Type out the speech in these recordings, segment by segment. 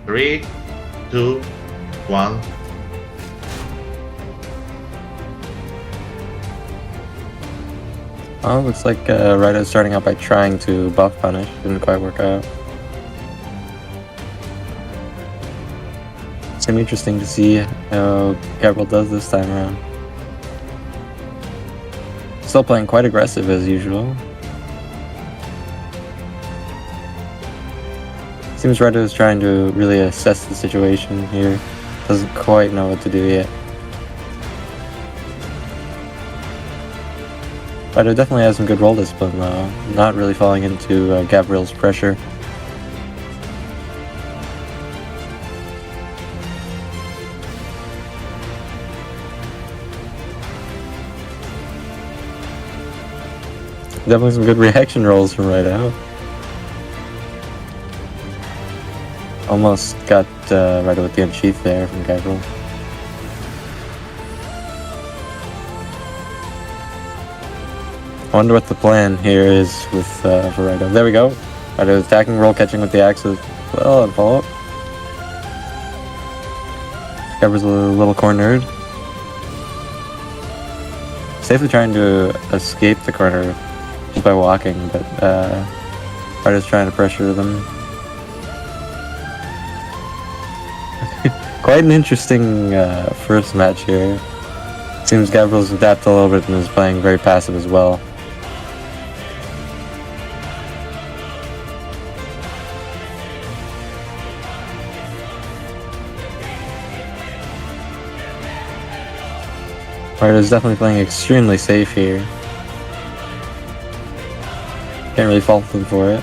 3, 2, 1. Oh, looks like Raido's starting out by trying to buff punish. Didn't quite work out. It's gonna be interesting to see how gavril does this time around. Still playing quite aggressive as usual. Seems Raido is trying to really assess the situation here. Doesn't quite know what to do yet. Raido definitely has some good roll discipline though. Not really falling into Gavril's pressure. Definitely some good reaction rolls from Raido. Almost got Raido with the unsheath there from gavril. I wonder what the plan here is with for Raido. There we go. Raido attacking, roll catching with the axe as well, and follow up. Gavril's a little cornered. Safely trying to escape the corner just by walking, but Raido's trying to pressure them. Quite an interesting first match here. Seems Gavril's adapted a little bit and is playing very passive as well. Raido's definitely playing extremely safe here. Can't really fault them for it.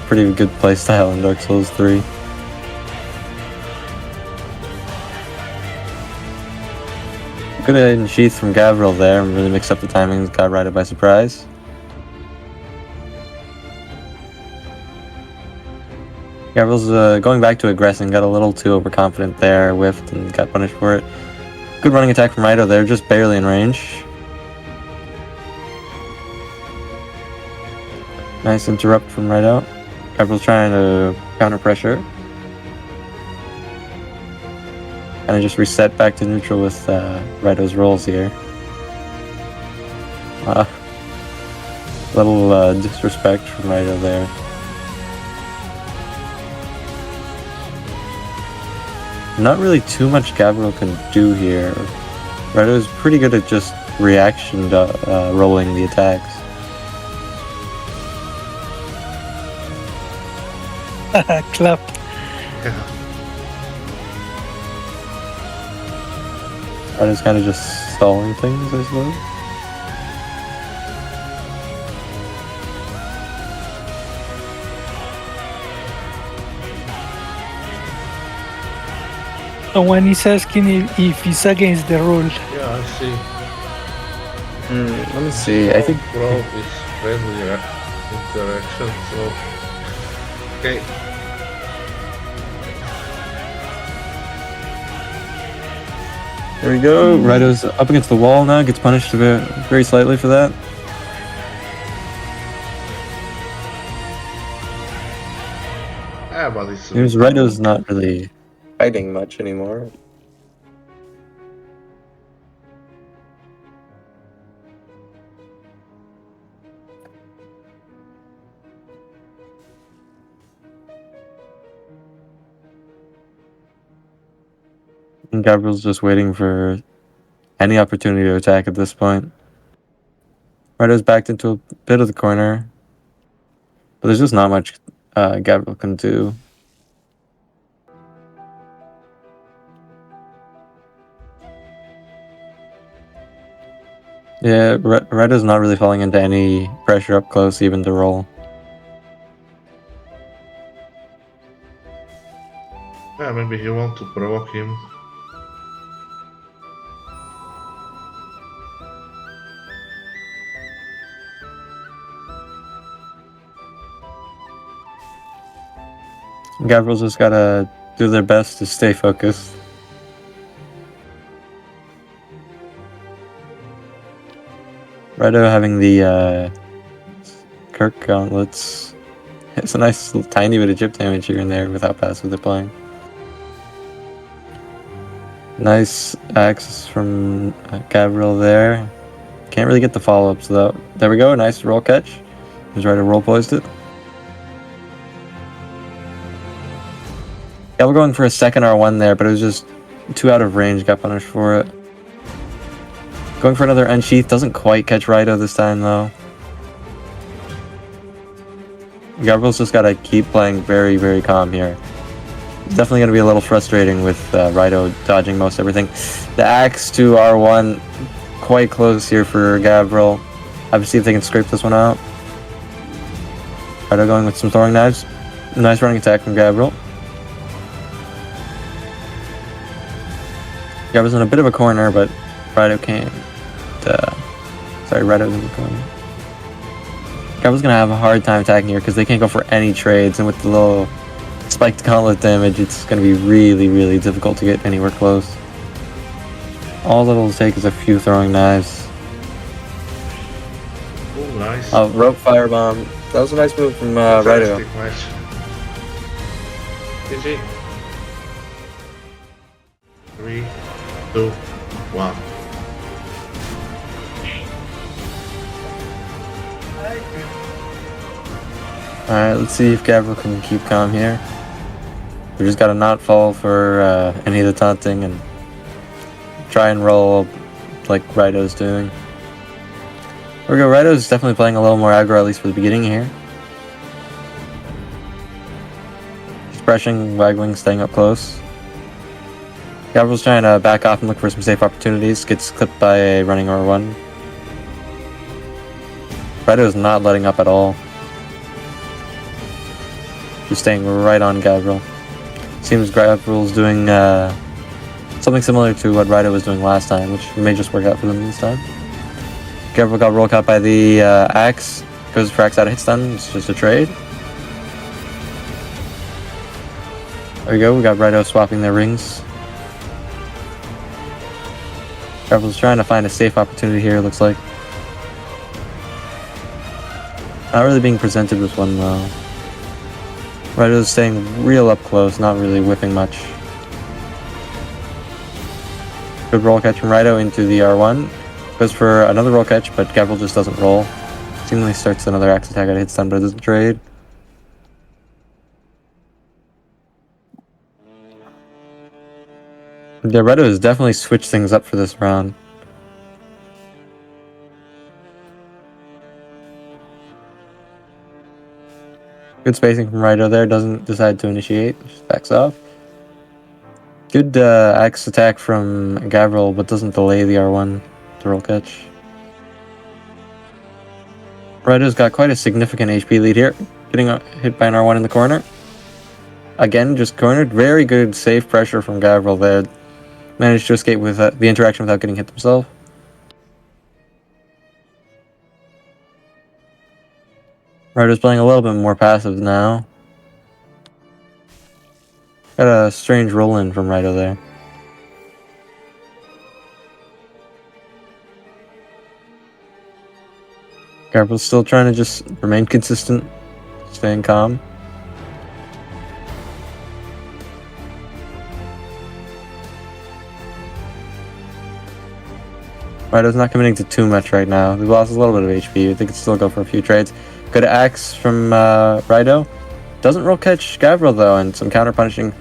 Pretty good playstyle in Dark Souls 3. Good unsheath from gavril there, and really mixed up the timings, got Raido by surprise. Gavril's going back to aggressing, got a little too overconfident there, whiffed and got punished for it. Good running attack from Raido there, just barely in range. Nice interrupt from Raido. Gavril's trying to counter pressure. And I just reset back to neutral with Raido's rolls here. Little disrespect from Raido there. Not really too much gavril can do here. Raido is pretty good at just reaction rolling the attacks. Clap. Raido's kind of just stalling things, I suppose. So when he's asking if it's against the rule. Yeah, I see. Let me see. I think Growth is friendly interaction, so. Okay. there we go. Raido's up against the wall now. Gets punished very slightly for that. Yeah, but it's. Seems Raido's not really fighting much anymore. And Gavril's just waiting for any opportunity to attack at this point. Raido's backed into a bit of the corner. But there's just not much gavril can do. Yeah, Raido's not really falling into any pressure up close, even to roll. Yeah, maybe you want to provoke him. Gavril's just gotta do their best to stay focused. Raido having the Kirk gauntlets It's a nice tiny bit of chip damage here and there without passive applying. Nice axe from gavril there. Can't really get the follow-ups though. There we go, nice roll catch. He's right to roll poised it. Yeah, we're going for a second R1 there, but it was just too out of range, got punished for it. Going for another unsheath, doesn't quite catch Raido this time though. Gavril's just gotta keep playing very, very calm here. It's definitely gonna be a little frustrating with Raido dodging most everything. The axe to R1, quite close here for Gavril. Have to see if they can scrape this one out. Raido going with some throwing knives. Nice running attack from Gavril. Gavril's in a bit of a corner, but Raido can't. Sorry, Raido's in the corner. Gavril's gonna have a hard time attacking here because they can't go for any trades, and with the little spiked gauntlet damage, it's gonna be really, really difficult to get anywhere close. All it'll take is a few throwing knives. Oh, nice. Oh, rope firebomb. That was a nice move from Raido. Fantastic match. GG. 3, 2, 1. Alright, let's see if Gavril can keep calm here. We just gotta not fall for any of the taunting and try and roll like Raido's doing. There we go, Raido's definitely playing a little more aggro, at least for the beginning here. He's brushing, waggling, staying up close. Gavril's trying to back off and look for some safe opportunities. Gets clipped by a running R1. Raido's not letting up at all. Just staying right on Gavril. Seems Gavril's doing something similar to what Raido was doing last time, which may just work out for them this time. Gavril got roll caught by the axe. Goes for axe out of hit stun. It's just a trade. There we go. We got Raido swapping their rings. Gavril's trying to find a safe opportunity here, it looks like. Not really being presented with one though. Raido's staying real up close, not really whipping much. Good roll catch from Raido into the R1. Goes for another roll catch, but Gavril just doesn't roll. Seemingly starts another axe attack at hit stun, but it doesn't trade. Yeah, Raido has definitely switched things up for this round. Good spacing from Raido there, doesn't decide to initiate, just backs off. Good axe attack from Gavril, but doesn't delay the R1 to roll catch. Raido's got quite a significant HP lead here, getting hit by an R1 in the corner. Again, just cornered. Very good safe pressure from Gavril there. Managed to escape with the interaction without getting hit themselves. Raido's playing a little bit more passive now. Got a strange roll-in from Raido there. Gavril's still trying to just remain consistent, staying calm. Raido's not committing to too much right now. They've lost a little bit of HP. They could still go for a few trades. Good axe from Raido. Doesn't roll catch Gavril though, and some counter punishing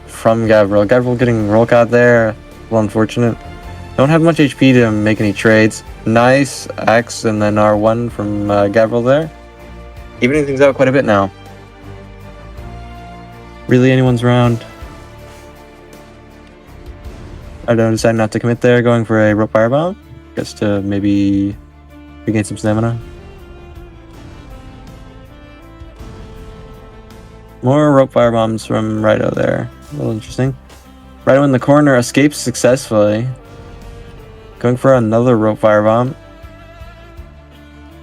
from Gavril. Gavril getting roll caught there. A little unfortunate. Don't have much HP to make any trades. Nice axe and then R1 from Gavril there. Evening things out quite a bit now. Really anyone's round. Raido decided not to commit there, going for a rope firebomb. Guess to maybe regain some stamina. More rope firebombs from Raido there. A little interesting. Raido in the corner escapes successfully. Going for another rope firebomb.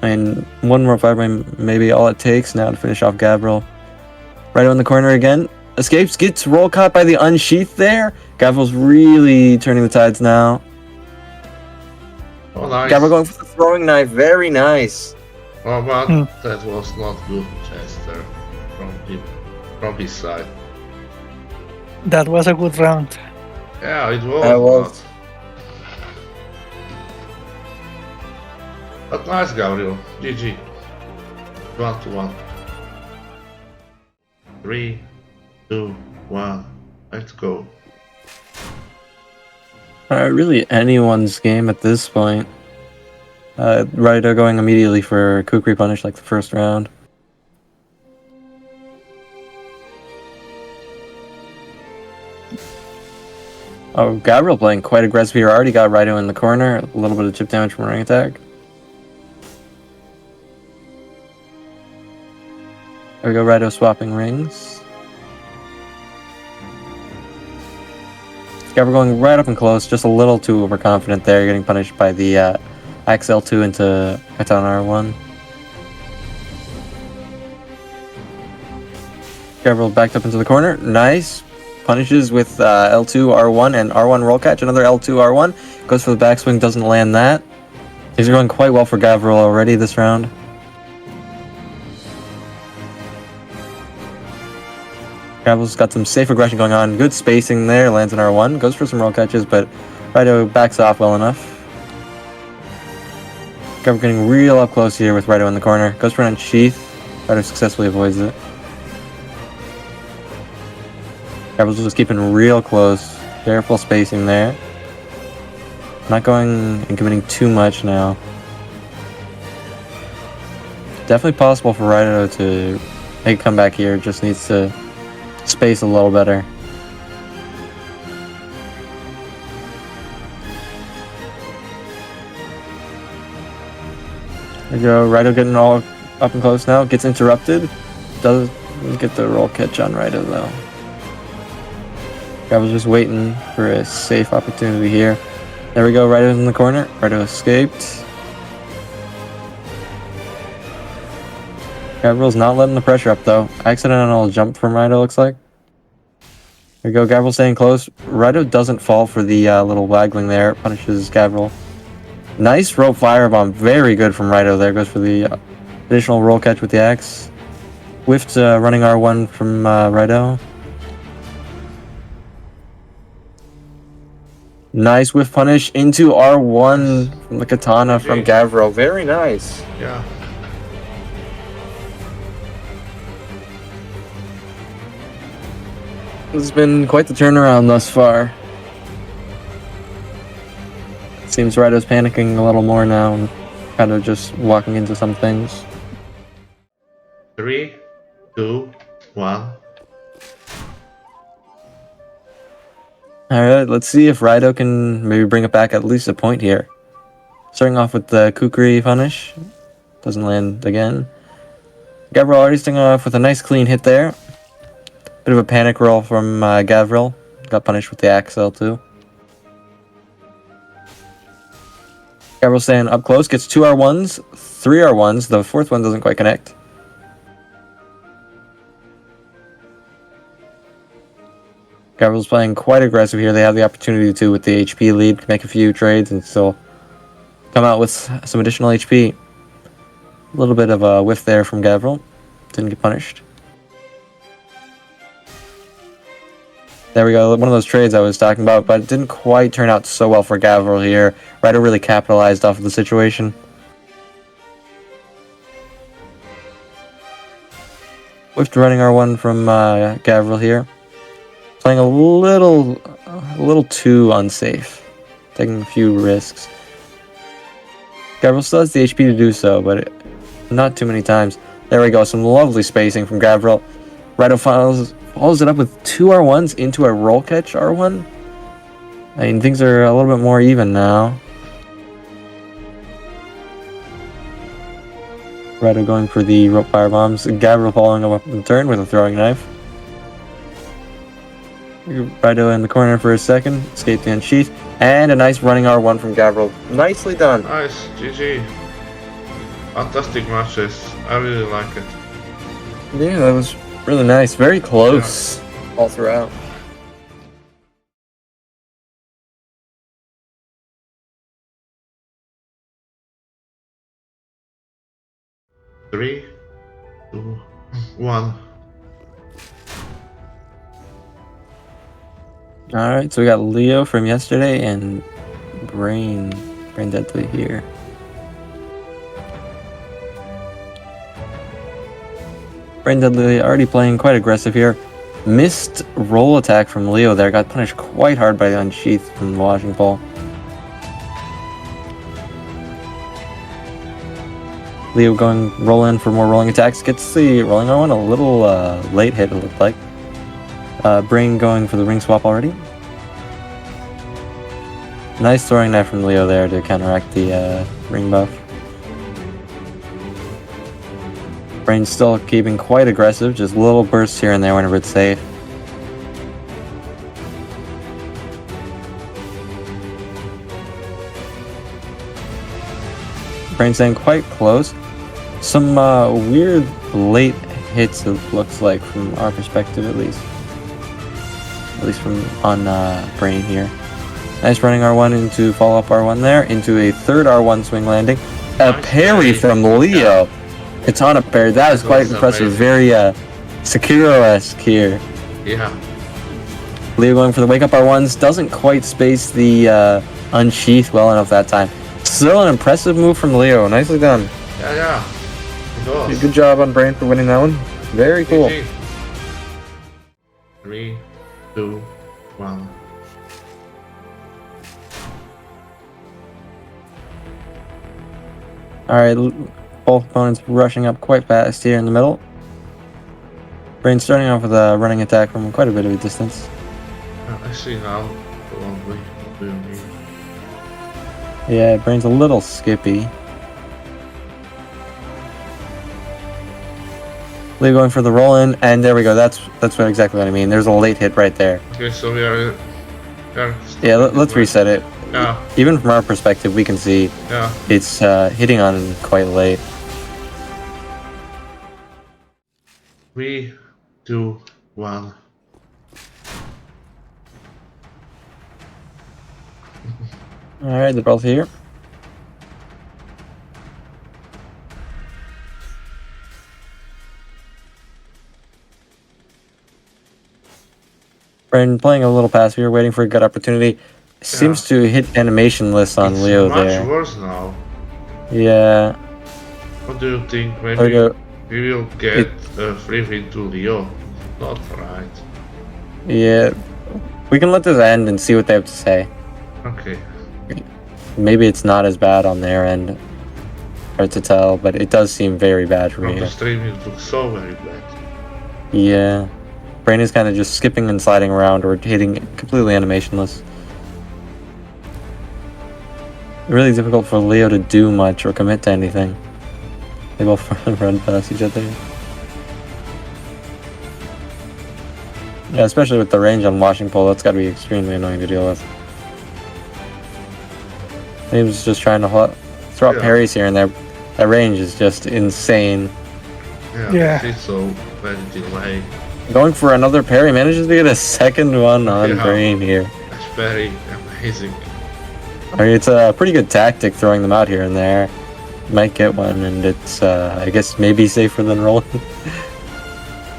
And one rope firebomb maybe all it takes now to finish off Gavril. Raido in the corner again. Escapes, gets roll caught by the unsheath there. Gavril's really turning the tides now. Oh, nice. Gavril going for the throwing knife. Very nice. Oh, but that was not good chest there. from his side. That was a good round. Yeah, it was. That was. But nice, Gabriel. GG. 1-1. 3, 2, 1. Let's go. Really anyone's game at this point. Raido going immediately for Kukri punish like the first round. Oh, Gabriel playing quite aggressive here. Already got Raido in the corner. A little bit of chip damage from ring attack. There we go, Raido swapping rings. Gabriel going right up and close, just a little too overconfident there, getting punished by the XL2 into Katana R1. Gabriel backed up into the corner. Nice. Punishes with L2 R1 and R1 roll catch. Another L2 R1. Goes for the backswing, doesn't land that. Things are going quite well for Gabriel already this round. Gabriel's got some safe aggression going on. Good spacing there. Lands an R1. Goes for some roll catches, but Raido backs off well enough. Gabriel getting real up close here with Raido in the corner. Goes for an unsheath. Raido successfully avoids it. Gabriel's just keeping real close. Careful spacing there. Not going and committing too much now. Definitely possible for Raido to make a comeback here. Just needs to space a little better. There we go. Raido getting all up and close now. Gets interrupted. Doesn't get the roll catch on Raido though. I was just waiting for a safe opportunity here. There we go. Raido's in the corner. Raido escaped. Gabriel's not letting the pressure up though. Accidental jump from Raido looks like. There we go. Gabriel staying close. Raido doesn't fall for the little waggling there. Punishes Gabriel. Nice rope firebomb. Very good from Raido there. Goes for the additional roll catch with the axe. Whiffed running R1 from Raido. Nice whiff punish into R1 from the katana from Gavril. Very nice. Yeah. This has been quite the turnaround thus far. It seems Raido's panicking a little more now and kind of just walking into some things. 3, 2, 1. Alright, let's see if Raido can maybe bring it back at least a point here. Starting off with the Kukri punish. Doesn't land again. Gavril already starting off with a nice clean hit there. Bit of a panic roll from Gavril. Got punished with the Axel too. Gavril staying up close. Gets 2 R1s, 3 R1s. The fourth one doesn't quite connect. Gavril's playing quite aggressive here. They have the opportunity to, with the HP lead, make a few trades and still come out with some additional HP. A little bit of a whiff there from Gavril. Didn't get punished. There we go, one of those trades I was talking about, but it didn't quite turn out so well for Gavril here. Raido really capitalized off of the situation. Whiffed running R1 from Gavril here. Playing a little too unsafe. Taking a few risks. Gavril still has the HP to do so, but not too many times. There we go, some lovely spacing from Gavril. Raido follows it up with 2 R1s into a roll catch R1. I mean, things are a little bit more even now. Raido going for the rope fire bombs. Gavril following up in turn with a throwing knife. Raido in the corner for a second. Escape the unsheath. And a nice running R1 from Gavril. Nicely done. Nice, GG. Fantastic matches. I really like it. Yeah, that was really nice. Very close all throughout. Three, two, one. Alright, so we got Leo from yesterday and braindeadly here. Braindeadly already playing quite aggressive here. Missed roll attack from Leo there, got punished quite hard by the unsheath from the washing pole. Leo going roll in for more rolling attacks, gets the rolling on one, a little late hit it looked like. Brain going for the ring swap already. Nice throwing knife from Leo there to counteract the ring buff. Brain's still keeping quite aggressive, just little bursts here and there whenever it's safe. Brain's staying quite close. Some weird late hits it looks like from our perspective at least. At least from on Brain here. Nice running R1 into follow-up R1 there, into a third R1 swing landing. A parry from Leo. It's on a parry. That was quite impressive. Amazing. Very Sekiro-esque here. Yeah. Leo going for the wake up R1s. Doesn't quite space the unsheath well enough that time. Still an impressive move from Leo. Nicely done. Yeah. It was. Good job on Brain for winning that one. Very cool. GG. 3, 2, 1. Alright, both opponents rushing up quite fast here in the middle. Brain starting off with a running attack from quite a bit of a distance. I see now. What do you mean? Yeah, Brain's a little skippy. Leo going for the roll in, and there we go. That's exactly what I mean. There's a late hit right there. Okay, so we are Yeah, let's reset it. Yeah. Even from our perspective, we can see Yeah. it's hitting on quite late. 3, 2, 1. Alright, they're both here. Brain playing a little passive here, waiting for a good opportunity. Seems to hit animation list on It's Leo much there. worse now. Yeah. What do you think? There we Maybe go. we will get a free win to Leo. Not right. Yeah. We can let this end and see what they have to say. Okay. Maybe it's not as bad on their end. Hard to tell, but it does seem very bad for From me. the stream it looks so very bad. Yeah. Brain is kind of just skipping and sliding around or hitting completely animationless. Really difficult for Leo to do much or commit to anything. They both run past each other. Yeah, especially with the range on washing pole, that's got to be extremely annoying to deal with. He's just trying to throw out parries here and there. That range is just insane. Yeah. It's so very delayed. Going for another parry, manages to get a second one on Yeah. Brain here. It's very amazing. I mean, it's a pretty good tactic throwing them out here and there. Might get one, and it's, I guess, maybe safer than rolling.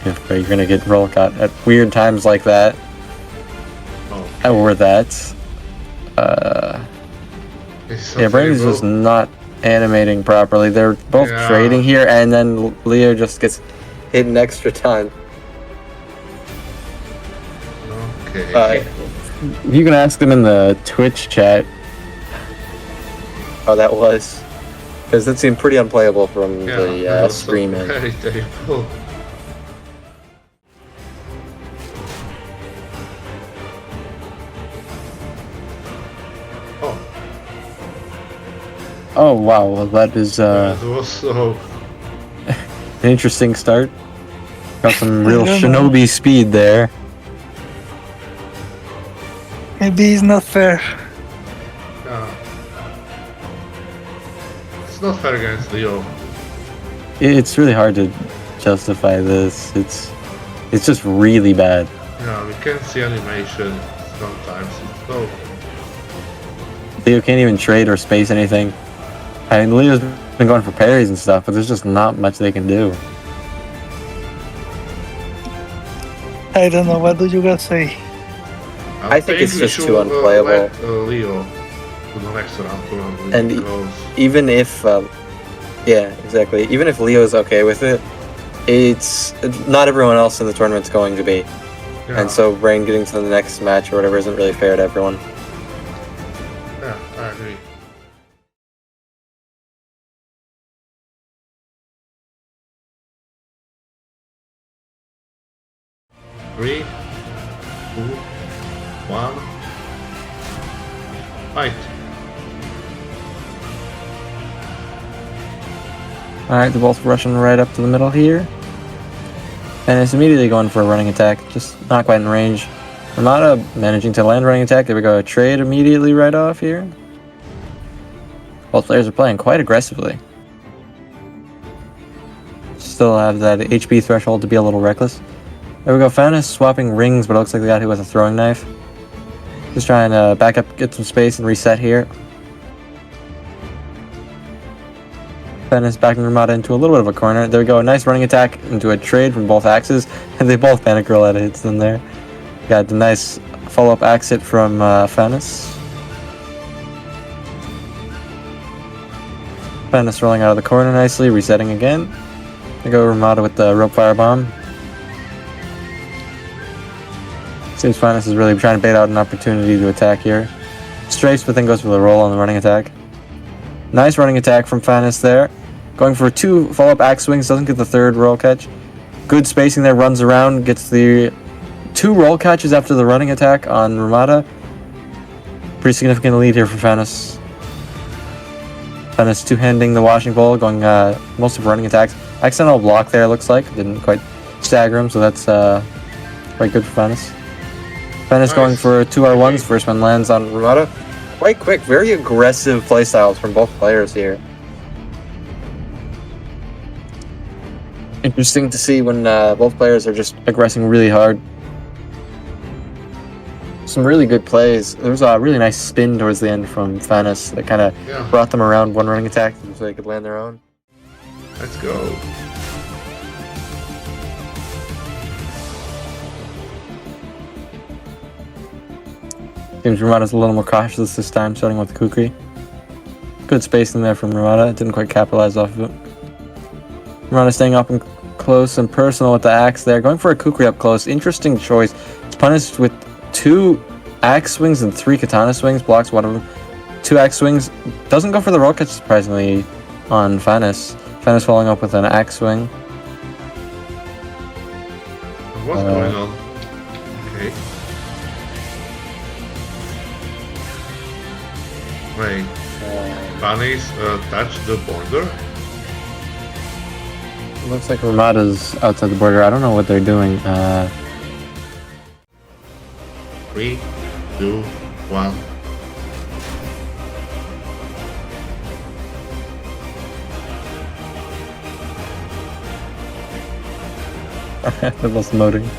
If you're gonna get roll caught at weird times like that. Oh, Or that. it's so Yeah, Brain is terrible. just not animating properly. They're both Yeah. trading here, and then Leo just gets hit an extra time. Okay. You can ask them in the Twitch chat how that was. Because that seemed pretty unplayable from yeah, the it was so stream end. very terrible. Oh, Oh wow, well that is that was so. an interesting start. Got some real I don't know. Shinobi speed there. Maybe it's not fair. Yeah. It's not fair against Leo. It's really hard to justify this. It's just really bad. Yeah, we can see animation sometimes. It's so. Leo can't even trade or space anything. I mean, Leo's been going for parries and stuff, but there's just not much they can do. I don't know. What do you guys say? I think it's just too unplayable. Let, Leo to the next round probably. And even if, yeah, exactly. Even if Leo's okay with it, it's not everyone else in the tournament's going to be. Yeah. And so Brain getting to the next match or whatever isn't really fair to everyone. Yeah, I agree. Three, 2, 1, fight. Alright, they're both rushing right up to the middle here. And it's immediately going for a running attack, just not quite in range. Ramada managing to land running attack. There we go, a trade immediately right off here. Both players are playing quite aggressively. Still have that HP threshold to be a little reckless. There we go, Fanis swapping rings, but it looks like they got hit with a throwing knife. Just trying to back up, get some space, and reset here. Fanis backing Ramada into a little bit of a corner. There we go, a nice running attack into a trade from both axes, and they both panic roll out of hits in there. Got the nice follow-up axe hit from Fanis. Fanis rolling out of the corner nicely, resetting again. There we go, Ramada with the rope firebomb. Seems Fanis is really trying to bait out an opportunity to attack here. Strafes, but then goes for the roll on the running attack. Nice running attack from Fanis there. Going for 2 follow-up axe swings, doesn't get the third roll catch. Good spacing there, runs around, gets the 2 roll catches after the running attack on Ramada. Pretty significant lead here for Fanis. Fanis two-handing the washing pole, going most of running attacks. Accidental block there, looks like. Didn't quite stagger him, so that's quite good for Fanis. Fanis Nice. going for 2 R1s. First one lands on Ramada. Quite quick, very aggressive playstyles from both players here. Interesting to see when both players are just aggressing really hard. Some really good plays. There was a really nice spin towards the end from Fanis that kind of brought them around one running attack so they could land their own. Let's go. Seems Ramada's a little more cautious this time, starting with Kukri. Good spacing there from Ramada. Didn't quite capitalize off of it. Ramada staying up and close and personal with the axe there. Going for a Kukri up close. Interesting choice. It's punished with 2 axe swings and 3 katana swings. Blocks one of them. 2 axe swings. Doesn't go for the roll catch, surprisingly, on Fanis. Fanis following up with an axe swing. What's going on? Okay. Wait. Fanis touched the border? Looks like Ramada's outside the border. I don't know what they're doing. 3, 2, 1. They're both motoring.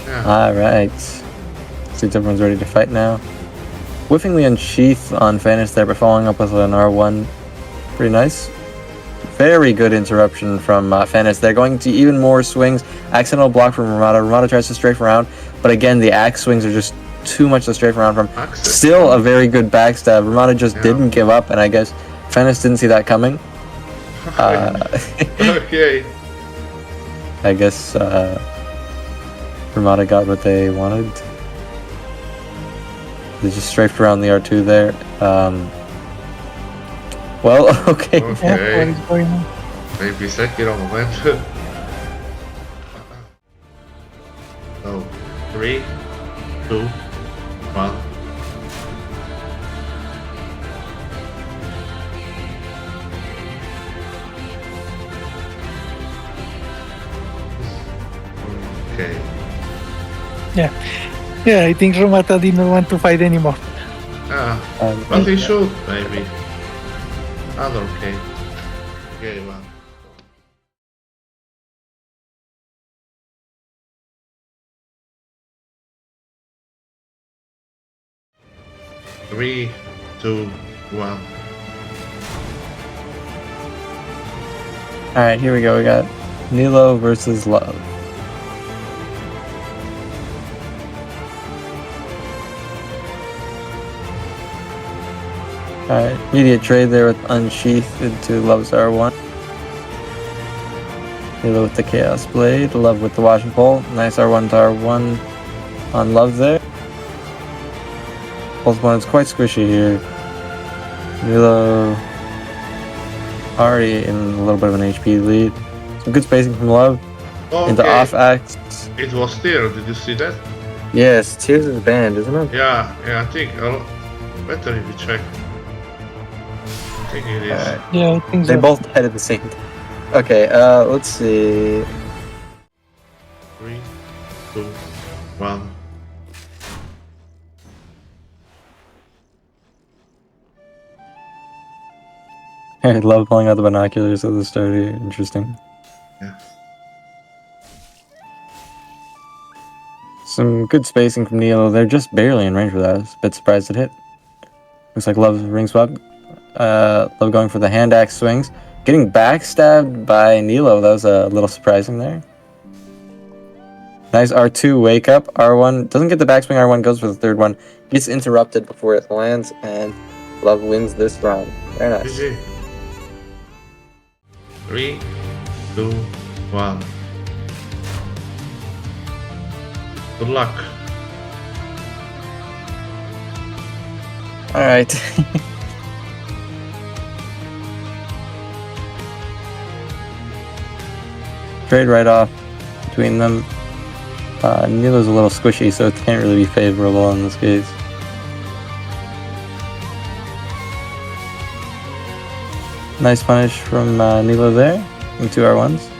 Yeah. Alright. Seems everyone's ready to fight now. Whiffing the Unsheath on Fanis there, but following up with an R1. Pretty nice. Very good interruption from Fanis there. Going to even more swings. Accidental block from Ramada. Ramada tries to strafe around, but again, the axe swings are just too much to strafe around from. Still a very good backstab. Ramada just didn't give up, and I guess Fanis didn't see that coming. Okay. I guess Ramada got what they wanted. They just strafed around the R2 there. Well, okay. Yeah, what Okay. is going on? Maybe Sekiro moment. So, 3, 2, 1. Okay. Yeah, I think Ramata did not want to fight anymore. But he should, maybe. Okay. Okay, well. 3, 2, 1. Alright, here we go. We got Nilo versus Love. Alright, immediate trade there with Unsheath into Love's R1. Nilo with the Chaos Blade, Love with the Washing Pole. Nice R1 to R1 on Love there. Both opponents quite squishy here. Nilo already in a little bit of an HP lead. Some good spacing from Love into off axe. It was there, did you see that? Yes, Tears is banned, isn't it? Yeah, I think better if you check. I think it is. Yeah, I think They so. both died at the same time. Okay, let's see. 3, 2, 1. I love pulling out the binoculars at the start here. Interesting. Yeah. Some good spacing from Nilo. They're just barely in range for that. I was a bit surprised it hit. Looks like Love ring swap. Love going for the hand axe swings. Getting backstabbed by Nilo. That was a little surprising there. Nice R2 wake up. R1 doesn't get the backswing. R1 goes for the third one. Gets interrupted before it lands, and Love wins this round. Very nice. GG. 3, 2, 1. Good luck. Alright. Trade right off between them. Nilo's a little squishy, so it can't really be favorable in this case. Nice punish from Nilo there. And 2 R1s.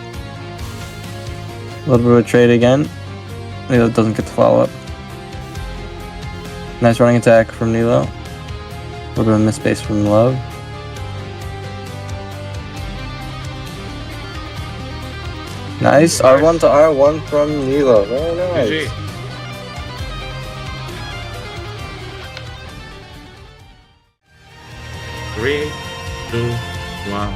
A little bit of a trade again. Nilo doesn't get the follow-up. Nice running attack from Nilo. A little bit of misspace from Love. Nice R1 to R1 from Nilo. Very nice. GG. Three, 2, 1.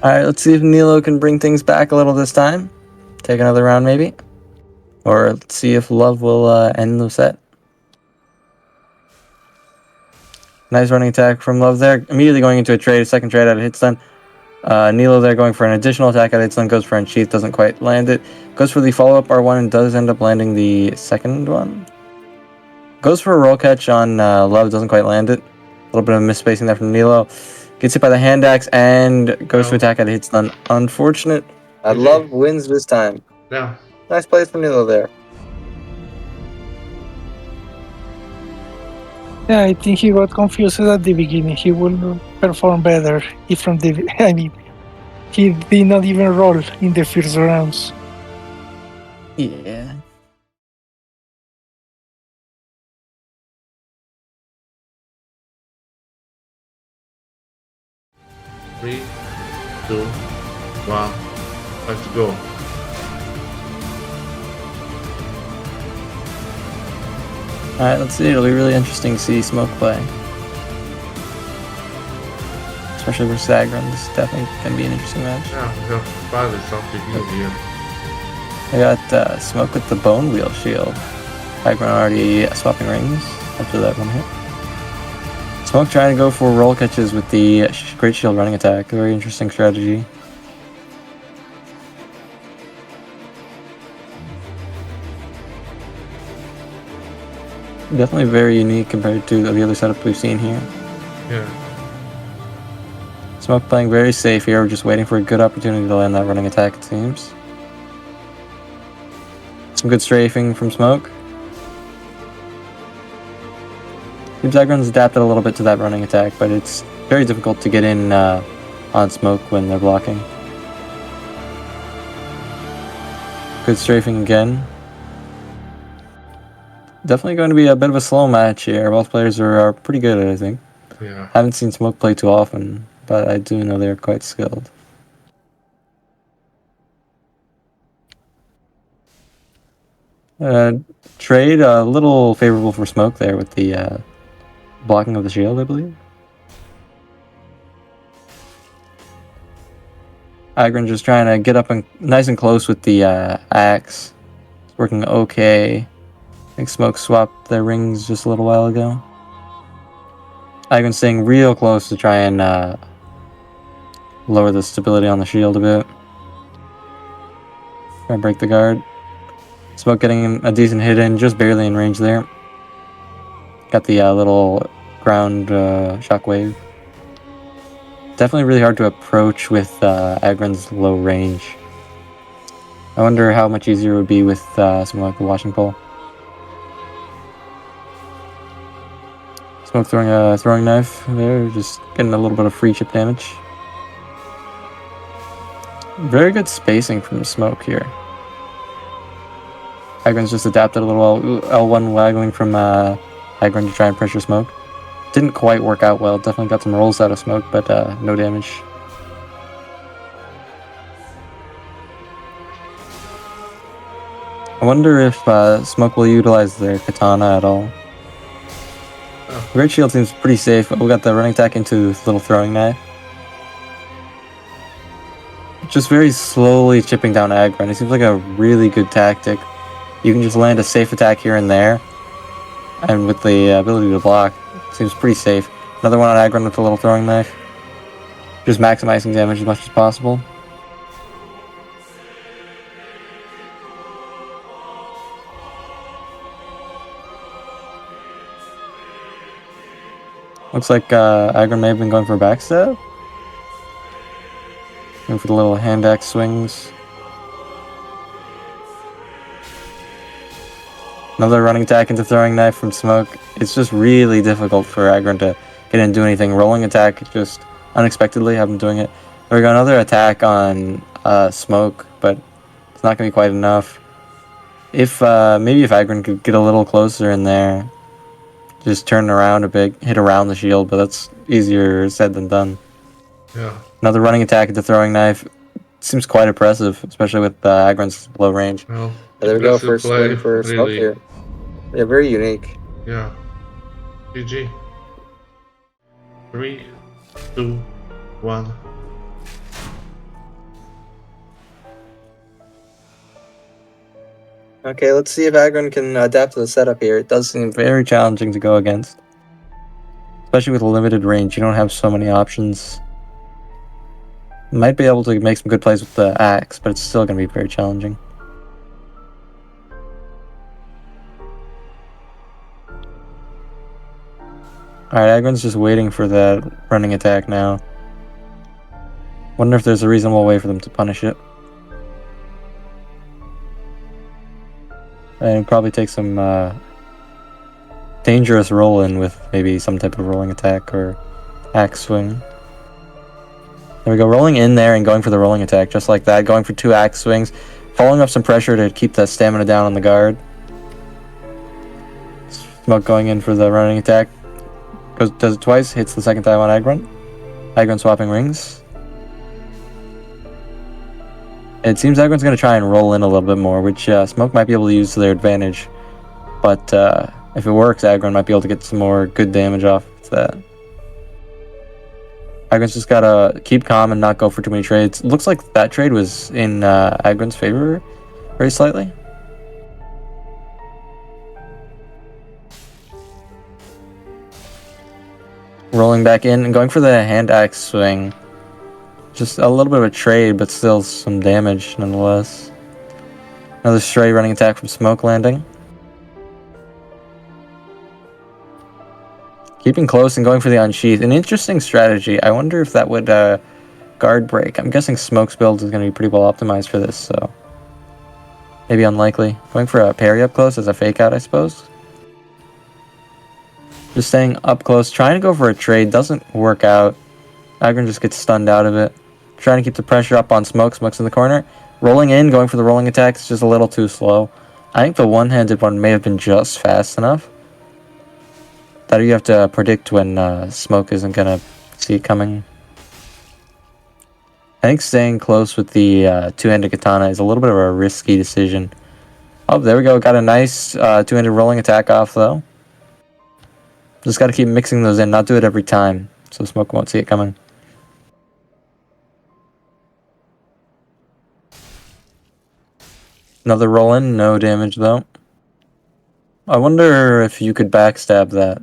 Alright, let's see if Nilo can bring things back a little this time. Take another round maybe. Or let's see if Love will end the set. Nice running attack from Love there. Immediately going into a trade, second trade out of hit stun. Nilo there going for an additional attack out of hit stun, goes for Unsheath, doesn't quite land it. Goes for the follow-up R1 and does end up landing the second one. Goes for a roll catch on Love, doesn't quite land it. A little bit of misspacing there from Nilo. Gets hit by the hand axe and goes to attack out of hit stun. Unfortunate. Love wins this time. Yeah. Nice plays from Nilo there. Yeah, I think he got confused at the beginning. He will perform better if from the. I mean, he did not even roll in the first rounds. Yeah. Three, 2, 1. Let's go. Alright, let's see. It'll be really interesting to see Smoke play. Especially versus AgRun. This definitely can be an interesting match. Yeah, we have finally something new here. I got Smoke with the Bone Wheel Shield. AgRun already swapping rings after that one hit. Smoke trying to go for roll catches with the Great Shield running attack. Very interesting strategy. Definitely very unique compared to the other setup we've seen here. Yeah. Smoke playing very safe here. We're just waiting for a good opportunity to land that running attack, it seems. Some good strafing from Smoke. Seems AgRun's adapted a little bit to that running attack, but it's very difficult to get in on Smoke when they're blocking. Good strafing again. Definitely going to be a bit of a slow match here. Both players are pretty good at it, I think. Yeah. Haven't seen Smoke play too often, but I do know they're quite skilled. Trade a little favorable for Smoke there with the blocking of the shield, I believe. AgRun just trying to get up and nice and close with the axe. It's working okay. I think Smoke swapped their rings just a little while ago. AgRun staying real close to try and lower the stability on the shield a bit. Try and break the guard. Smoke getting a decent hit in, just barely in range there. Got the little ground shockwave. Definitely really hard to approach with AgRun's low range. I wonder how much easier it would be with something like the washing pole. Smoke throwing a throwing knife there, just getting a little bit of free chip damage. Very good spacing from Smoke here. AgRun's just adapted a little well. L1 waggling from AgRun to try and pressure Smoke. Didn't quite work out well. Definitely got some rolls out of Smoke, but no damage. I wonder if Smoke will utilize their katana at all. Great shield seems pretty safe. We got the running attack into this little throwing knife. Just very slowly chipping down AgRun. It seems like a really good tactic. You can just land a safe attack here and there. And with the ability to block, seems pretty safe. Another one on AgRun with the little throwing knife. Just maximizing damage as much as possible. Looks like AgRun may have been going for a backstab. Going for the little hand axe swings. Another running attack into throwing knife from Smoke. It's just really difficult for AgRun to get in and do anything. Rolling attack, just unexpectedly have him doing it. There we go, another attack on Smoke, but it's not going to be quite enough. If maybe if AgRun could get a little closer in there, just turn around a bit, hit around the shield, but that's easier said than done. Yeah. Another running attack at the throwing knife. Seems quite impressive, especially with AgRun's low range. Well, There we go, first play, win for Smoke really. here. Yeah, very unique. Yeah. GG. 3, 2, 1. Okay, let's see if AgRun can adapt to the setup here. It does seem Very challenging to go against. Especially with a limited range, you don't have so many options. Might be able to make some good plays with the axe, but it's still going to be very challenging. Alright, AgRun's just waiting for that running attack now. Wonder if there's a reasonable way for them to punish it. And probably take some dangerous roll in with maybe some type of rolling attack or axe swing. There we go, rolling in there and going for the rolling attack just like that. Going for 2 axe swings, following up some pressure to keep the stamina down on the guard. Smoke going in for the running attack. Does it twice, hits the second time on AgRun. AgRun swapping rings. It seems AgRun's going to try and roll in a little bit more, which Smoke might be able to use to their advantage. But if it works, AgRun might be able to get some more good damage off of that. AgRun's just got to keep calm and not go for too many trades. Looks like that trade was in AgRun's favor very slightly. Rolling back in and going for the hand axe swing. Just a little bit of a trade, but still some damage nonetheless. Another stray running attack from Smoke landing. Keeping close and going for the unsheath. An interesting strategy. I wonder if that would guard break. I'm guessing Smoke's build is going to be pretty well optimized for this, so maybe unlikely. Going for a parry up close as a fake out, I suppose. Just staying up close, trying to go for a trade, doesn't work out. AgRun just gets stunned out of it. Trying to keep the pressure up on Smoke. Smoke's in the corner. Rolling in, going for the rolling attack, it's just a little too slow. I think the one-handed one may have been just fast enough. That you have to predict when Smoke isn't going to see it coming. I think staying close with the two-handed katana is a little bit of a risky decision. Oh, there we go. Got a nice two-handed rolling attack off, though. Just got to keep mixing those in, not do it every time, so Smoke won't see it coming. Another roll in, no damage though. I wonder if you could backstab that.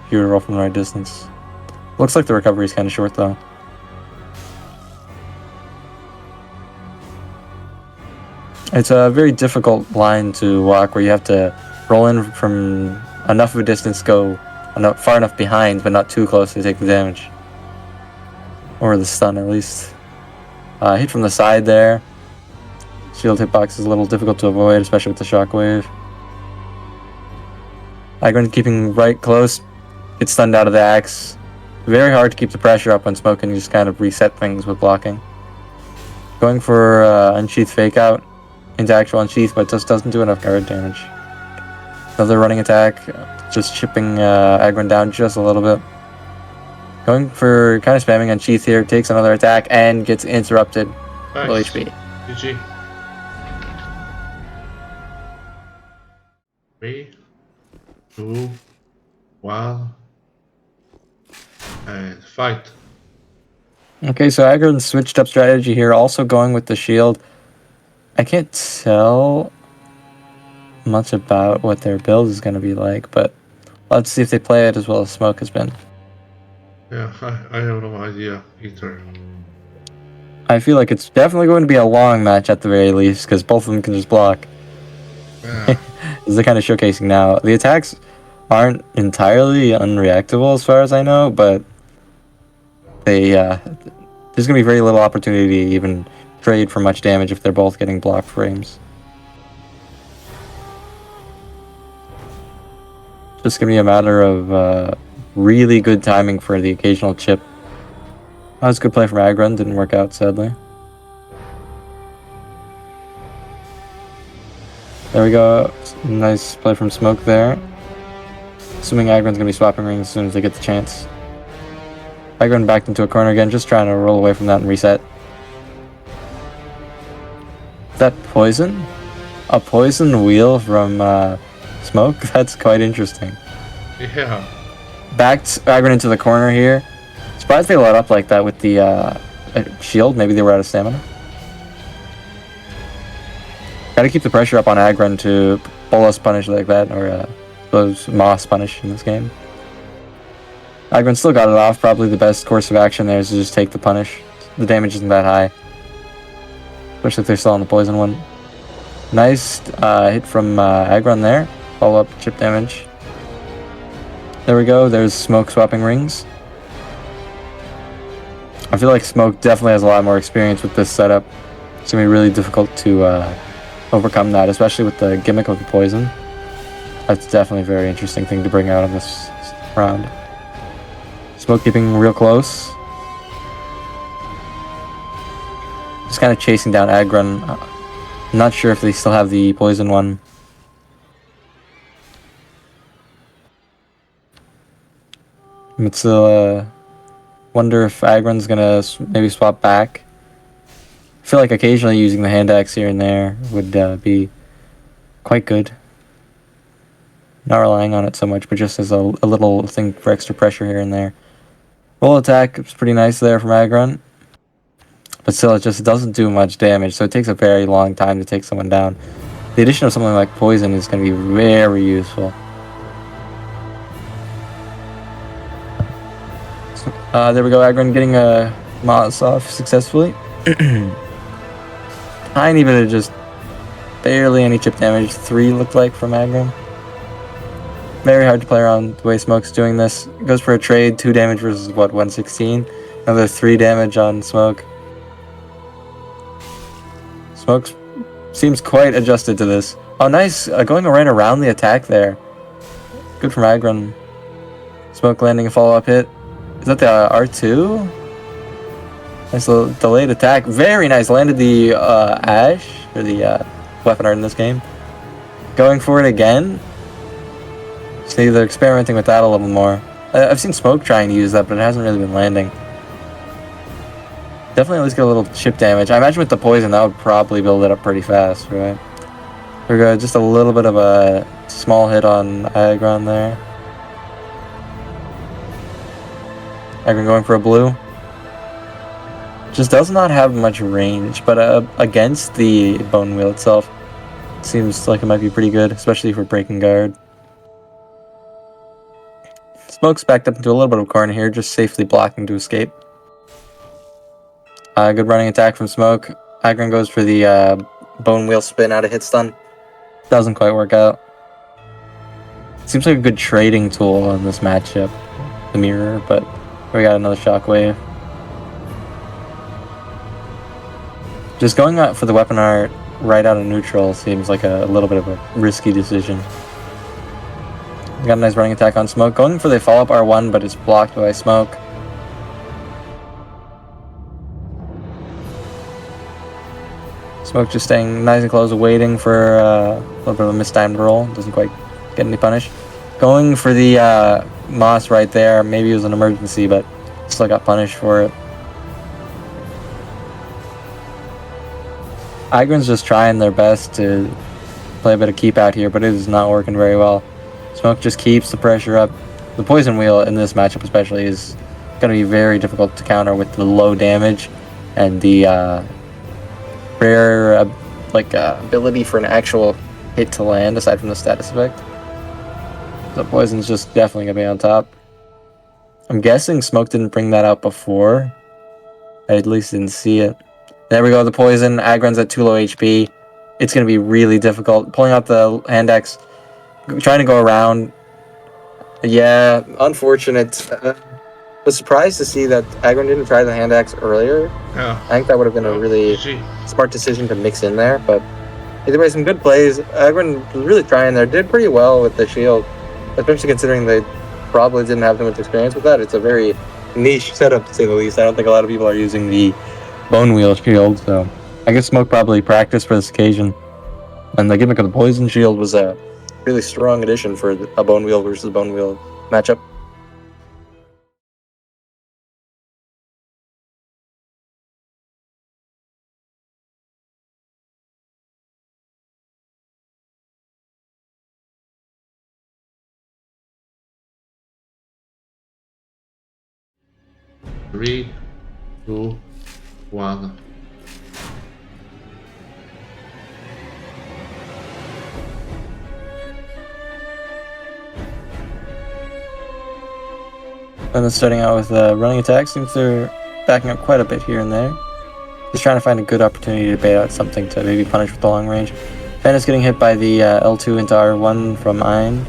If you to roll from the right distance. Looks like the recovery is kind of short though. It's a very difficult line to walk where you have to roll in from enough of a distance, go far enough behind, but not too close to take the damage. Or the stun, at least. Hit from the side there. Shield hitbox is a little difficult to avoid, especially with the shockwave. AgRun keeping right close. Gets stunned out of the axe. Very hard to keep the pressure up when Smoke can just kind of reset things with blocking. Going for Unsheath Fake Out into actual Unsheath, but just doesn't do enough guard damage. Another running attack, just chipping AgRun down just a little bit. Going for kind of spamming Unsheath here, takes another attack and gets interrupted. Nice. Low HP. GG. 3, 2, 1, and fight. Okay, so AgRun switched up strategy here, also going with the shield. I can't tell much about what their build is going to be like, but let's see if they play it as well as Smoke has been. Yeah, I have no idea either. I feel like it's definitely going to be a long match at the very least, because both of them can just block. Yeah. This is the kind of showcasing now. The attacks aren't entirely unreactable as far as I know, but they there's going to be very little opportunity to even trade for much damage if they're both getting block frames. Just going to be a matter of really good timing for the occasional chip. That was a good play from AgRun, didn't work out sadly. There we go, nice play from Smoke there. Assuming AgRun's going to be swapping rings as soon as they get the chance. AgRun backed into a corner again, just trying to roll away from that and reset. Is that poison? A poison wheel from Smoke? That's quite interesting. Yeah. Backed AgRun into the corner here. Surprised they let up like that with the shield. Maybe they were out of stamina. Gotta keep the pressure up on AgRun to bolus punish like that, or those Moss punish in this game. AgRun still got it off. Probably the best course of action there is to just take the punish. The damage isn't that high. Especially if they're still on the poison one. Nice hit from AgRun there. Follow up chip damage. There we go. There's Smoke swapping rings. I feel like Smoke definitely has a lot more experience with this setup. It's going to be really difficult to overcome that, especially with the gimmick of the poison. That's definitely a very interesting thing to bring out in this round. Smoke keeping real close. Just kind of chasing down AgRun. I'm not sure if they still have the poison one. But still, wonder if AgRun's gonna maybe swap back. I feel like occasionally using the hand axe here and there would be quite good. Not relying on it so much, but just as a little thing for extra pressure here and there. Roll attack is pretty nice there from AgRun. But still, it just doesn't do much damage, so it takes a very long time to take someone down. The addition of something like poison is going to be very useful. There we go, AgRun getting a Moss off successfully. Tiny bit of just barely any chip damage. 3 looked like from AgRun. Very hard to play around the way Smoke's doing this. Goes for a trade, 2 damage versus what, 116? Another 3 damage on Smoke. Smoke seems quite adjusted to this. Oh, nice. Going right around the attack there. Good from AgRun. Smoke landing a follow-up hit. Is that the R2? Nice little delayed attack. Very nice. Landed the Ash, or the weapon art in this game. Going for it again. See, they're experimenting with that a little more. I've seen Smoke trying to use that, but it hasn't really been landing. Definitely at least get a little chip damage. I imagine with the poison, that would probably build it up pretty fast, right? We're good. Just a little bit of a small hit on AgRun there. AgRun going for a blue. Just does not have much range, but against the bone wheel itself, seems like it might be pretty good, especially for breaking guard. Smoke's backed up into a little bit of a corner here, just safely blocking to escape. Good running attack from Smoke. AgRun goes for the Bone wheel spin out of hit stun. doesn't quite work out. Seems like a good trading tool in this matchup, the mirror, but we got another shockwave. Just going out for the weapon art right out of neutral seems like a little bit of a risky decision. Got a nice running attack on Smoke. Going for the follow-up R1, but it's blocked by Smoke. Smoke just staying nice and close, waiting for a little bit of a mistimed roll. Doesn't quite get any punish. Going for the Moss right there. Maybe it was an emergency, but still got punished for it. AgRun's just trying their best to play a bit of keep out here, but it is not working very well. Smoke just keeps the pressure up. The poison wheel in this matchup especially is going to be very difficult to counter with the low damage and the rare ability for an actual hit to land aside from the status effect. The poison's just definitely going to be on top. I'm guessing Smoke didn't bring that out before. I at least didn't see it. There we go, the poison. AgRun's at too low HP. It's going to be really difficult. Pulling out the hand axe, trying to go around. Yeah, unfortunate. Was surprised to see that AgRun didn't try the hand axe earlier. Yeah. I think that would have been a really smart decision to mix in there, but either way, some good plays. AgRun was really trying there, did pretty well with the shield, especially considering they probably didn't have too much experience with that. It's a very niche setup, to say the least. I don't think a lot of people are using the bone wheel shield, so I guess Smoke probably practiced for this occasion. And the gimmick of the poison shield was a really strong addition for a bone wheel versus bone wheel matchup. Three, two, one. And then starting out with running attack. Seems they're backing up quite a bit here and there. Just trying to find a good opportunity to bait out something to maybe punish with the long range. Fanis getting hit by the L2 into R1 from eind.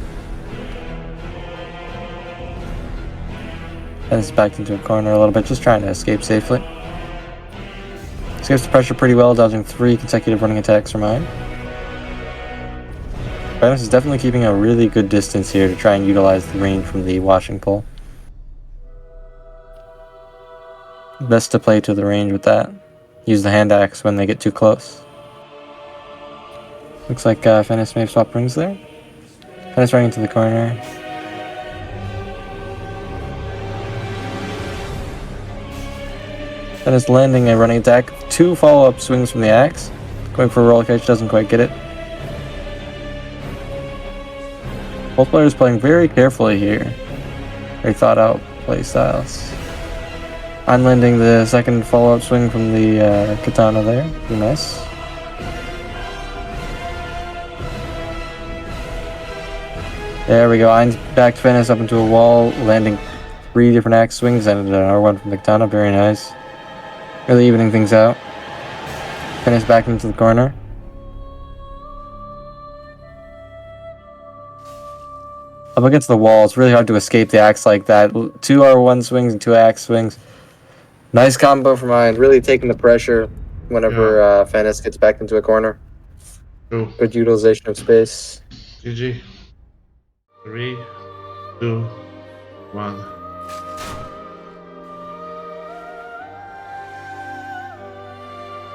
Fanis backed into a corner a little bit, just trying to escape safely. Escapes the pressure pretty well, dodging 3 consecutive running attacks from eind. Fanis is definitely keeping a really good distance here to try and utilize the range from the washing pole. Best to play to the range with that. Use the hand axe when they get too close. Looks like Fanis may have swapped rings there. Fanis running into the corner. Fanis landing a running attack. 2 follow-up swings from the axe. Going for a roll catch, doesn't quite get it. Both players playing very carefully here. Very thought out play styles. I'm landing the second follow-up swing from the katana there. Pretty nice. There we go. Eind's backed Fanis up into a wall, landing 3 different axe swings and an R1 from the katana. Very nice. Really evening things out. Fanis back into the corner. Up against the wall, it's really hard to escape the axe like that. 2 R1 swings and 2 axe swings. Nice combo from eind, really taking the pressure whenever Fanis gets back into a corner. Two. Good utilization of space. GG. 3, 2, 1.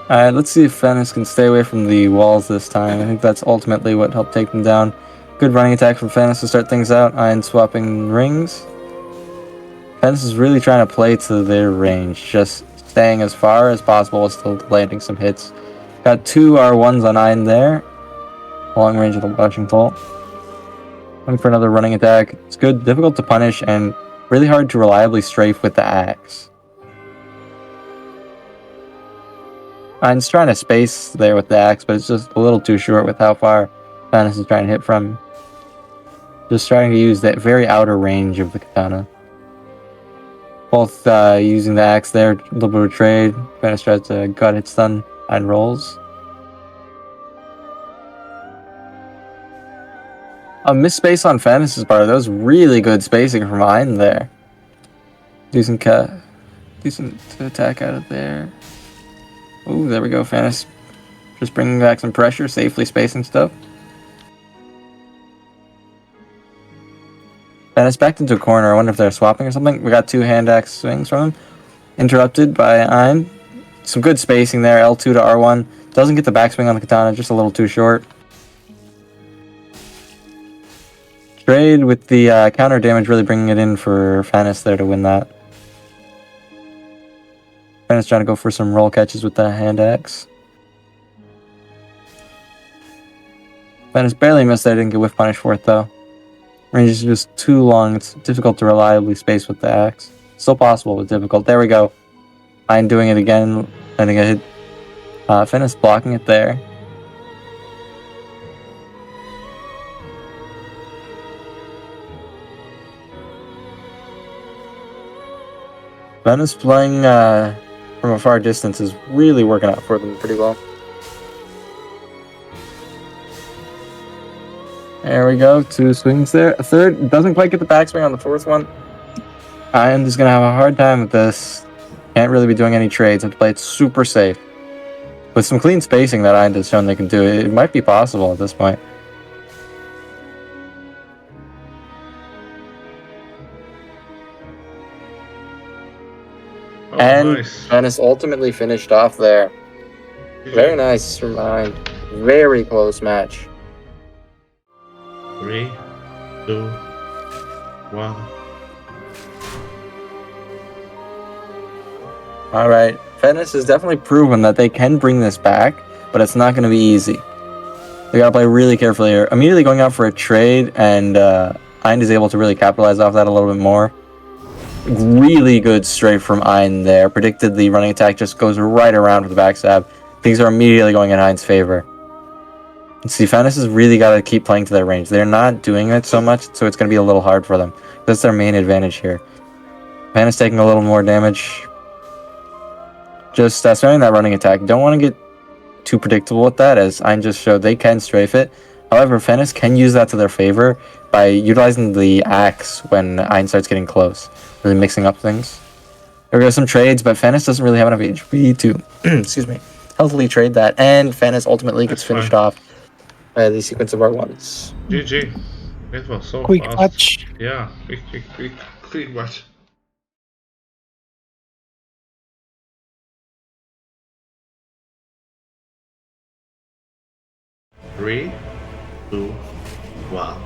Alright, let's see if Fanis can stay away from the walls this time. I think that's ultimately what helped take them down. Good running attack from Fanis to start things out. Eind swapping rings. Fanis is really trying to play to their range, just staying as far as possible while still landing some hits. Got 2 R1s on eind there. Long range of the washing pole. Looking for another running attack. It's good, difficult to punish, and really hard to reliably strafe with the axe. Eind's trying to space there with the axe, but it's just a little too short with how far Fanis is trying to hit from. Just trying to use that very outer range of the katana. Both using the axe there, a little bit of trade. Fanis tries to gut hit stun and rolls. A missed space on Fanis' part. That was really good spacing from eind there. Decent attack out of there. Ooh, there we go, Fanis. Just bringing back some pressure, safely spacing stuff. Fanis backed into a corner. I wonder if they're swapping or something. We got 2 hand axe swings from him. Interrupted by eind. Some good spacing there. L2 to R1. Doesn't get the backswing on the katana, just a little too short. Trade with the counter damage really bringing it in for Fanis there to win that. Fanis trying to go for some roll catches with the hand axe. Fanis barely missed there, didn't get whiff punish for it though. Range is just too long, it's difficult to reliably space with the axe. Still possible, but difficult. There we go. eind doing it again, letting it hit. Fanis blocking it there. Fanis playing from a far distance is really working out for them pretty well. There we go, 2 swings there. A third, doesn't quite get the backswing on the 4th one. eind is going to have a hard time with this. Can't really be doing any trades, have to play it super safe. With some clean spacing that eind has shown they can do, it might be possible at this point. Oh, And nice. Fanis ultimately finished off there. Very nice from eind. Very close match. 3, 2, 1. Alright, Fanis has definitely proven that they can bring this back, but it's not going to be easy. They got to play really carefully here. Immediately going out for a trade, and eind is able to really capitalize off that a little bit more. Really good straight from eind there. Predicted the running attack just goes right around with the backstab. Things are immediately going in eind's favor. See, Fanis has really got to keep playing to their range. They're not doing it so much, so it's going to be a little hard for them. That's their main advantage here. Fanis taking a little more damage. Just sparing that running attack. Don't want to get too predictable with that, as eind just showed they can strafe it. However, Fanis can use that to their favor by utilizing the axe when eind starts getting close. Really mixing up things. There we go, some trades, but Fanis doesn't really have enough HP to excuse me, healthily trade that, and Fanis ultimately gets finished off by the sequence of R1s. GG. It was so Quick fast. match. Yeah, quick match. Three, 2, 1.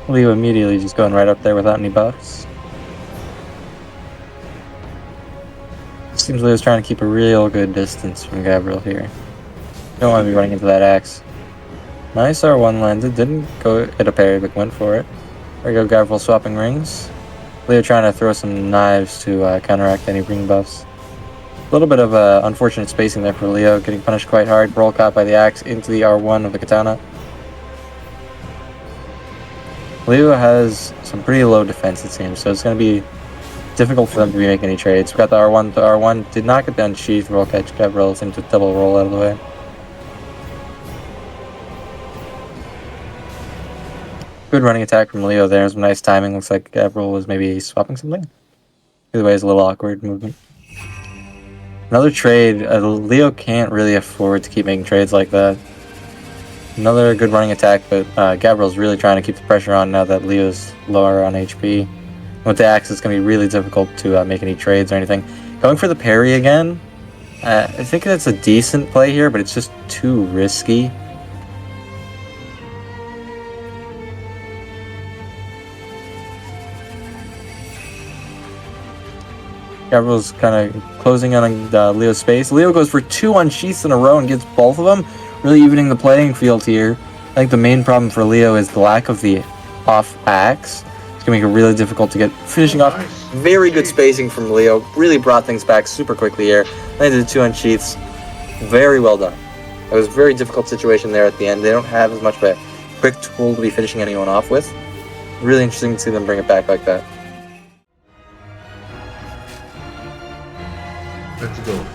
Leo immediately just going right up there without any buffs. Seems Leo's trying to keep a real good distance from gavril here. Don't want to be running into that axe. Nice R1 landed, didn't go hit a parry, but went for it. There we go, gavril swapping rings. Leo trying to throw some knives to counteract any ring buffs. A little bit of unfortunate spacing there for Leo, getting punished quite hard. Roll caught by the axe into the R1 of the katana. Leo has some pretty low defense, it seems, so it's going to be difficult for them to be making any trades. We got the R1 to R1, did not get the unsheath roll catch, gavril seemed to double roll out of the way. Good running attack from Leo there, some nice timing. Looks like gavril was maybe swapping something. Either way, it's a little awkward movement. Another trade. Leo can't really afford to keep making trades like that. Another good running attack, but Gavril's really trying to keep the pressure on now that Leo's lower on HP. With the axe, it's going to be really difficult to make any trades or anything. Going for the parry again. I think that's a decent play here, but it's just too risky. Gavril's kind of closing on Leo's space. Leo goes for 2 unsheaths in a row and gets both of them, really evening the playing field here. I think the main problem for Leo is the lack of the off axe. It's going to make it really difficult to get finishing off. Very good spacing from Leo. Really brought things back super quickly here. Landed 2 unsheaths. Very well done. It was a very difficult situation there at the end. They don't have as much of a quick tool to be finishing anyone off with. Really interesting to see them bring it back like that. Let's go.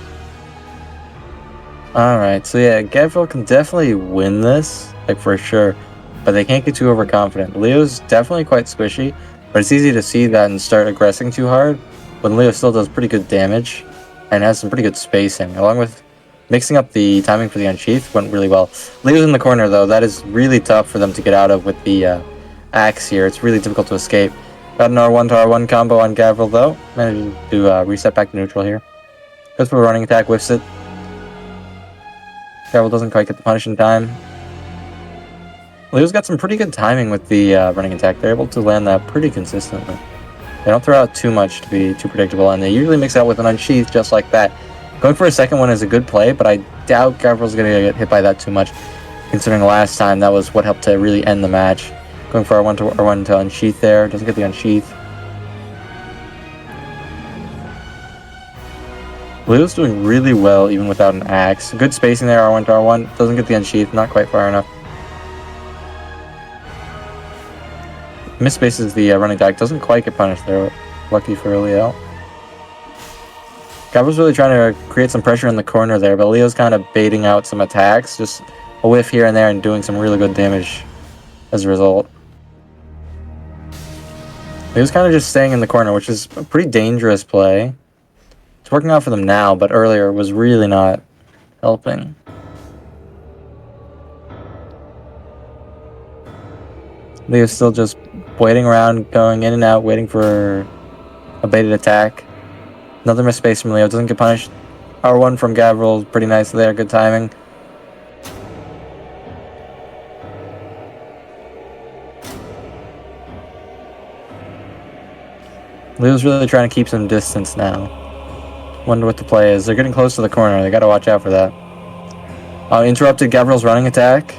Alright, so yeah, gavril can definitely win this, like for sure, but they can't get too overconfident. Leo's definitely quite squishy, but it's easy to see that and start aggressing too hard when Leo still does pretty good damage and has some pretty good spacing, along with mixing up the timing for the unsheath went really well. Leo's in the corner though, that is really tough for them to get out of with the axe here. It's really difficult to escape. Got an R1 to R1 combo on gavril though, managed to reset back to neutral here. Goes for a running attack, whiffs it. gavril doesn't quite get the punish in time. Leo's got some pretty good timing with the running attack. They're able to land that pretty consistently. They don't throw out too much to be too predictable, and they usually mix out with an unsheath just like that. Going for a second one is a good play, but I doubt gavril's going to get hit by that too much, considering last time that was what helped to really end the match. Going for R1 to R1 to unsheath there, doesn't get the unsheath. Leo's doing really well even without an axe. Good spacing there, R1 to R1, doesn't get the unsheath, not quite far enough. Misspaces the running attack, doesn't quite get punished there, lucky for Leo. gavril's really trying to create some pressure in the corner there, but Leo's kind of baiting out some attacks, just a whiff here and there and doing some really good damage as a result. Leo's kind of just staying in the corner, which is a pretty dangerous play. It's working out for them now, but earlier was really not helping. Leo's still just waiting around, going in and out, waiting for a baited attack. Another misspace from Leo, doesn't get punished. R1 from gavril, pretty nice there, good timing. Leo's really trying to keep some distance now. Wonder what the play is. They're getting close to the corner, they gotta watch out for that. Interrupted gavril's running attack.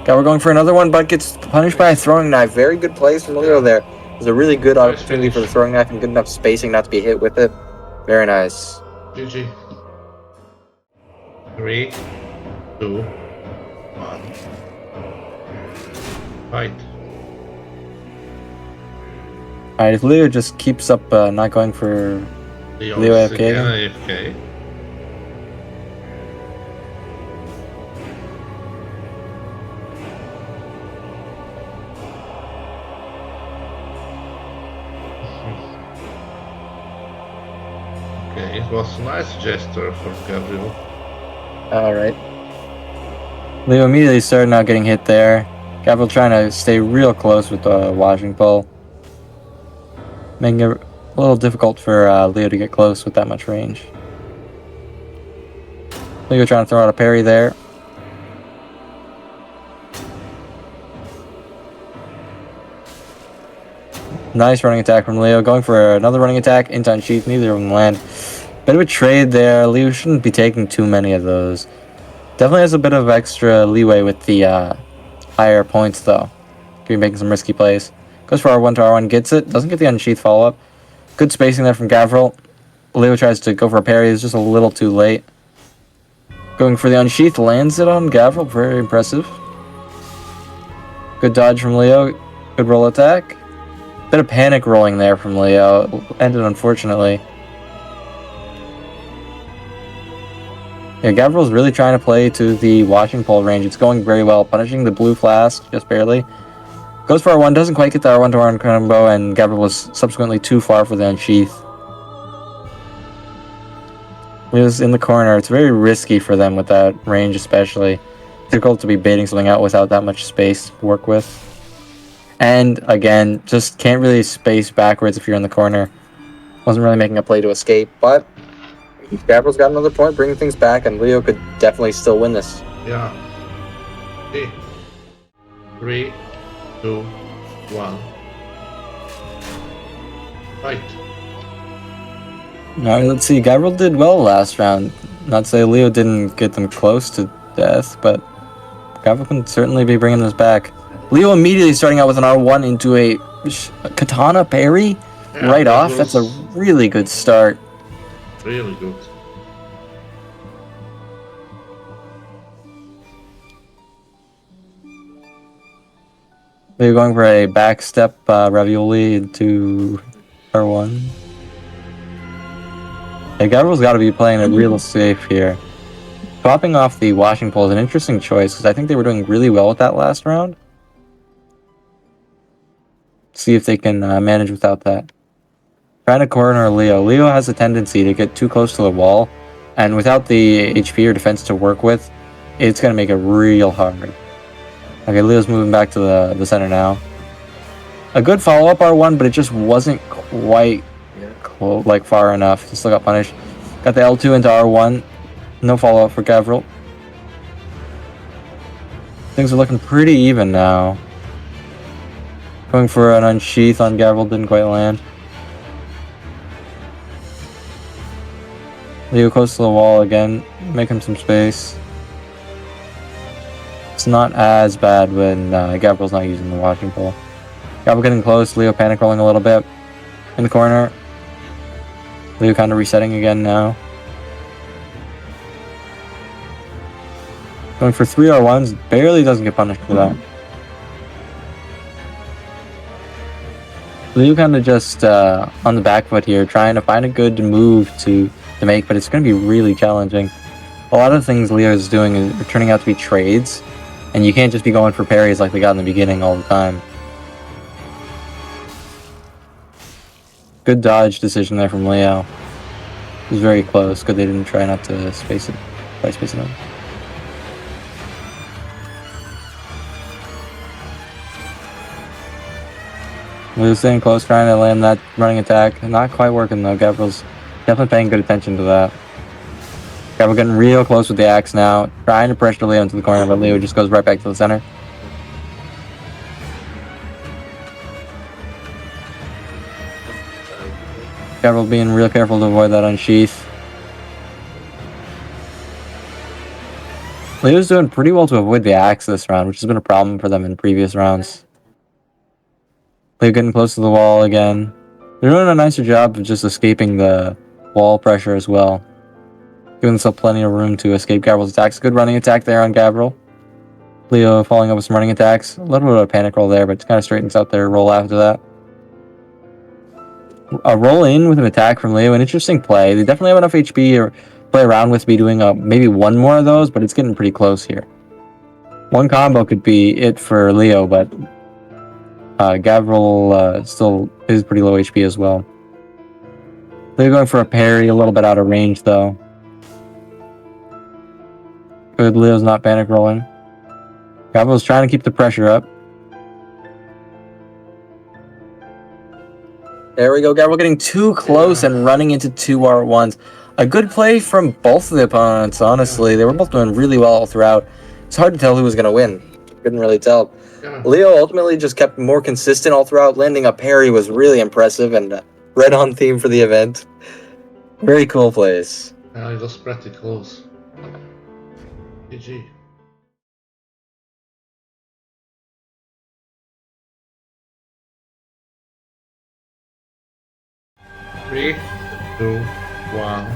gavril going for another one, but gets punished by a throwing knife. Very good plays from Leo there. It was a really good opportunity for the throwing knife and good enough spacing not to be hit with it. Very nice. GG. 3, 2, 1. Fight. Alright, if Leo just keeps up not going for Leo AFK. Again AFK. Okay, it was a nice gesture from gavril. Alright. Leo immediately started not getting hit there. gavril trying to stay real close with the washing pole, making it a little difficult for Leo to get close with that much range. Leo trying to throw out a parry there. Nice running attack from Leo. Going for another running attack into unsheath. Neither of them land. Bit of a trade there. Leo shouldn't be taking too many of those. Definitely has a bit of extra leeway with the higher points though. Could be making some risky plays. Goes for R1 to R1, gets it. Doesn't get the unsheath follow-up. Good spacing there from gavril. Leo tries to go for a parry. It's just a little too late. Going for the unsheath. Lands it on gavril. Very impressive. Good dodge from Leo. Good roll attack. Bit of panic rolling there from Leo. Ended unfortunately. Yeah, gavril's really trying to play to the washing pole range. It's going very well. Punishing the blue flask just barely. Goes for R1, doesn't quite get the R1 to R1 combo, and gavril was subsequently too far for the unsheath. He was in the corner. It's very risky for them with that range especially. Difficult to be baiting something out without that much space to work with. And again, just can't really space backwards if you're in the corner. Wasn't really making a play to escape, but gavril's got another point, bringing things back, and Leo could definitely still win this. Yeah. Okay. 3, 2, 1. Fight. Alright, let's see. gavril did well last round. Not to say Leo didn't get them close to death, but gavril can certainly be bringing this back. Leo immediately starting out with an R1 into a katana parry right off. That's a really good start. Really good. They're going for a back step ravioli into R1. Hey, Gavril's got to be playing it real safe here. Swapping off the washing pole is an interesting choice because I think they were doing really well with that last round. See if they can manage without that. Trying to corner Leo. Leo has a tendency to get too close to the wall, and without the HP or defense to work with, it's going to make it real hard. Okay, Leo's moving back to the center now. A good follow-up R1, but it just wasn't quite like far enough. He still got punished. Got the L2 into R1. No follow-up for gavril. Things are looking pretty even now. Going for an unsheath on gavril, didn't quite land. Leo close to the wall again, making some space. It's not as bad when Gavril's not using the washing pole. Gavril getting close, Leo panic rolling a little bit. In the corner. Leo kind of resetting again now. Going for 3 R1s, barely doesn't get punished for that. Leo kind of just on the back foot here, trying to find a good move to make, but it's going to be really challenging. A lot of things Leo is doing are turning out to be trades, and you can't just be going for parries like we got in the beginning all the time. Good dodge decision there from Leo. It was very close. Good they didn't try not to space it. Try space it out. Leo's staying close, trying to land that running attack. Not quite working though. Gavril's definitely paying good attention to that. Gavril getting real close with the axe now. Trying to pressure Leo into the corner, but Leo just goes right back to the center. Gavril being real careful to avoid that unsheath. Leo's doing pretty well to avoid the axe this round, which has been a problem for them in previous rounds. Leo getting close to the wall again. They're doing a nicer job of just escaping the wall pressure as well. Giving themselves plenty of room to escape Gavril's attacks. Good running attack there on gavril. Leo following up with some running attacks. A little bit of a panic roll there, but it kind of straightens out their roll after that. A roll in with an attack from Leo. An interesting play. They definitely have enough HP to play around with, be doing maybe one more of those, but it's getting pretty close here. One combo could be it for Leo, but gavril still is pretty low HP as well. They're going for a parry, a little bit out of range though. Good, Leo's not panic rolling. Gavril's trying to keep the pressure up. There we go, Gavril getting too close and running into 2 R1s. A good play from both of the opponents, honestly. They were both doing really well all throughout. It's hard to tell who was going to win. Couldn't really tell. Leo ultimately just kept more consistent all throughout. Landing a parry was really impressive and right on theme for the event. Very cool plays. Yeah, it was pretty close. GG. Three, two, one.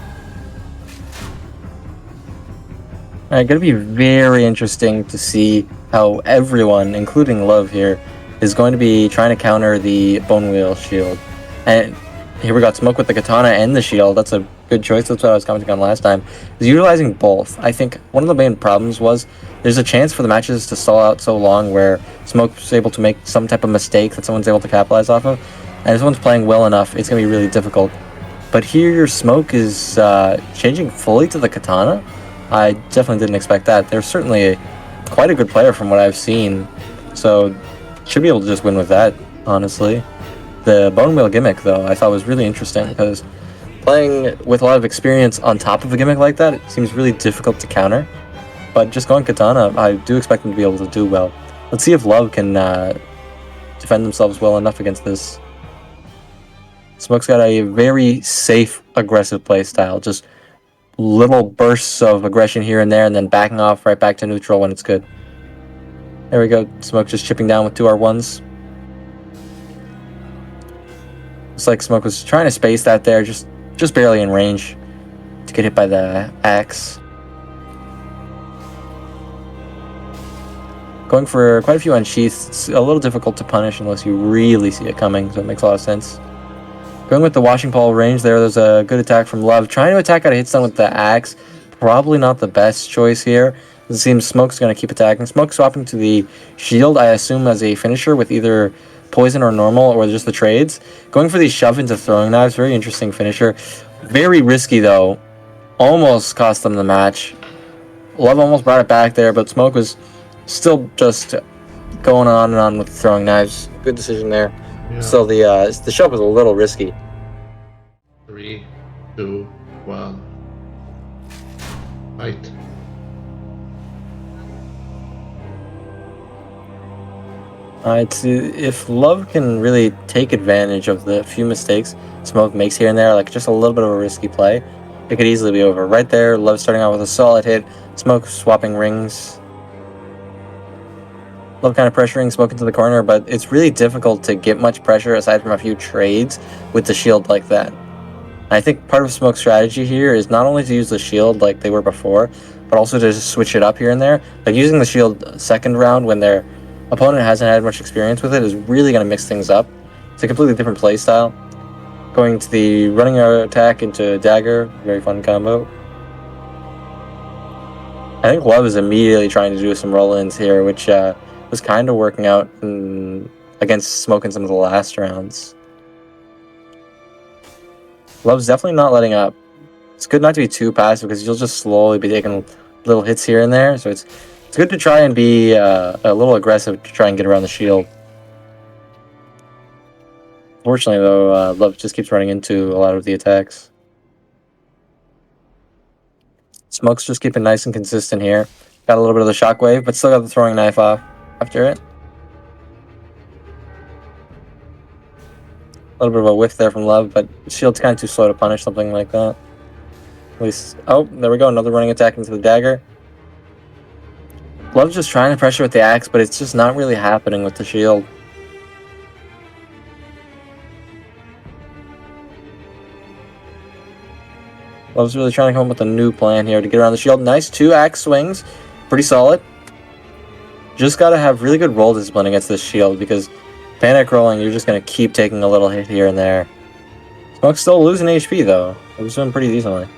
Alright, gonna be very interesting to see how everyone, including Love here, is going to be trying to counter the Bone Wheel shield. And here we got Smoke with the katana and the shield. That's a good choice. That's what I was commenting on last time. Is utilizing both. I think one of the main problems was there's a chance for the matches to stall out so long where Smoke's able to make some type of mistake that someone's able to capitalize off of. And if someone's playing well enough, it's going to be really difficult. But here your Smoke is changing fully to the katana. I definitely didn't expect that. They're certainly quite a good player from what I've seen. So should be able to just win with that, honestly. The Bone Wheel gimmick, though, I thought was really interesting because playing with a lot of experience on top of a gimmick like that, it seems really difficult to counter. But just going katana, I do expect them to be able to do well. Let's see if Love can defend themselves well enough against this. Smoke's got a very safe, aggressive playstyle. Just little bursts of aggression here and there, and then backing off right back to neutral when it's good. There we go. Smoke just chipping down with 2 R1s. Looks like Smoke was trying to space that there, just barely in range to get hit by the axe. Going for quite a few unsheaths. It's a little difficult to punish unless you really see it coming, so it makes a lot of sense. Going with the washing pole range there's a good attack from Love. Trying to attack out a hit stun with the axe, probably not the best choice here. It seems Smoke's going to keep attacking. Smoke swapping to the shield, I assume, as a finisher with either poison or normal or just the trades. Going for the shove into throwing knives, very interesting finisher. Very risky though. Almost cost them the match. Love almost brought it back there, but Smoke was still just going on and on with throwing knives. Good decision there. Yeah. So the shove was a little risky. 3, 2, 1. Fight. If Love can really take advantage of the few mistakes Smoke makes here and there, like just a little bit of a risky play, it could easily be over. Right there, Love starting out with a solid hit, Smoke swapping rings. Love kind of pressuring Smoke into the corner, but it's really difficult to get much pressure aside from a few trades with the shield like that. I think part of Smoke's strategy here is not only to use the shield like they were before, but also to just switch it up here and there. Like using the shield second round when their opponent hasn't had much experience with it is really going to mix things up. It's a completely different play style. Going to the running attack into dagger, very fun combo. I think Love is immediately trying to do some roll-ins here, which was kind of working out against Smoke in some of the last rounds. Love's definitely not letting up. It's good not to be too passive because you'll just slowly be taking little hits here and there. So it's good to try and be a little aggressive to try and get around the shield. Fortunately, though, Love just keeps running into a lot of the attacks. Smoke's just keeping nice and consistent here. Got a little bit of the shockwave, but still got the throwing knife off after it. A little bit of a whiff there from Love, but shield's kind of too slow to punish something like that. At least, oh, there we go, another running attack into the dagger. Love's just trying to pressure with the axe, but it's just not really happening with the shield. Love's really trying to come up with a new plan here to get around the shield. Nice 2 axe swings, pretty solid. Just gotta have really good roll discipline against this shield because panic rolling, you're just going to keep taking a little hit here and there. Smoke's still losing HP, though. It was doing pretty decently.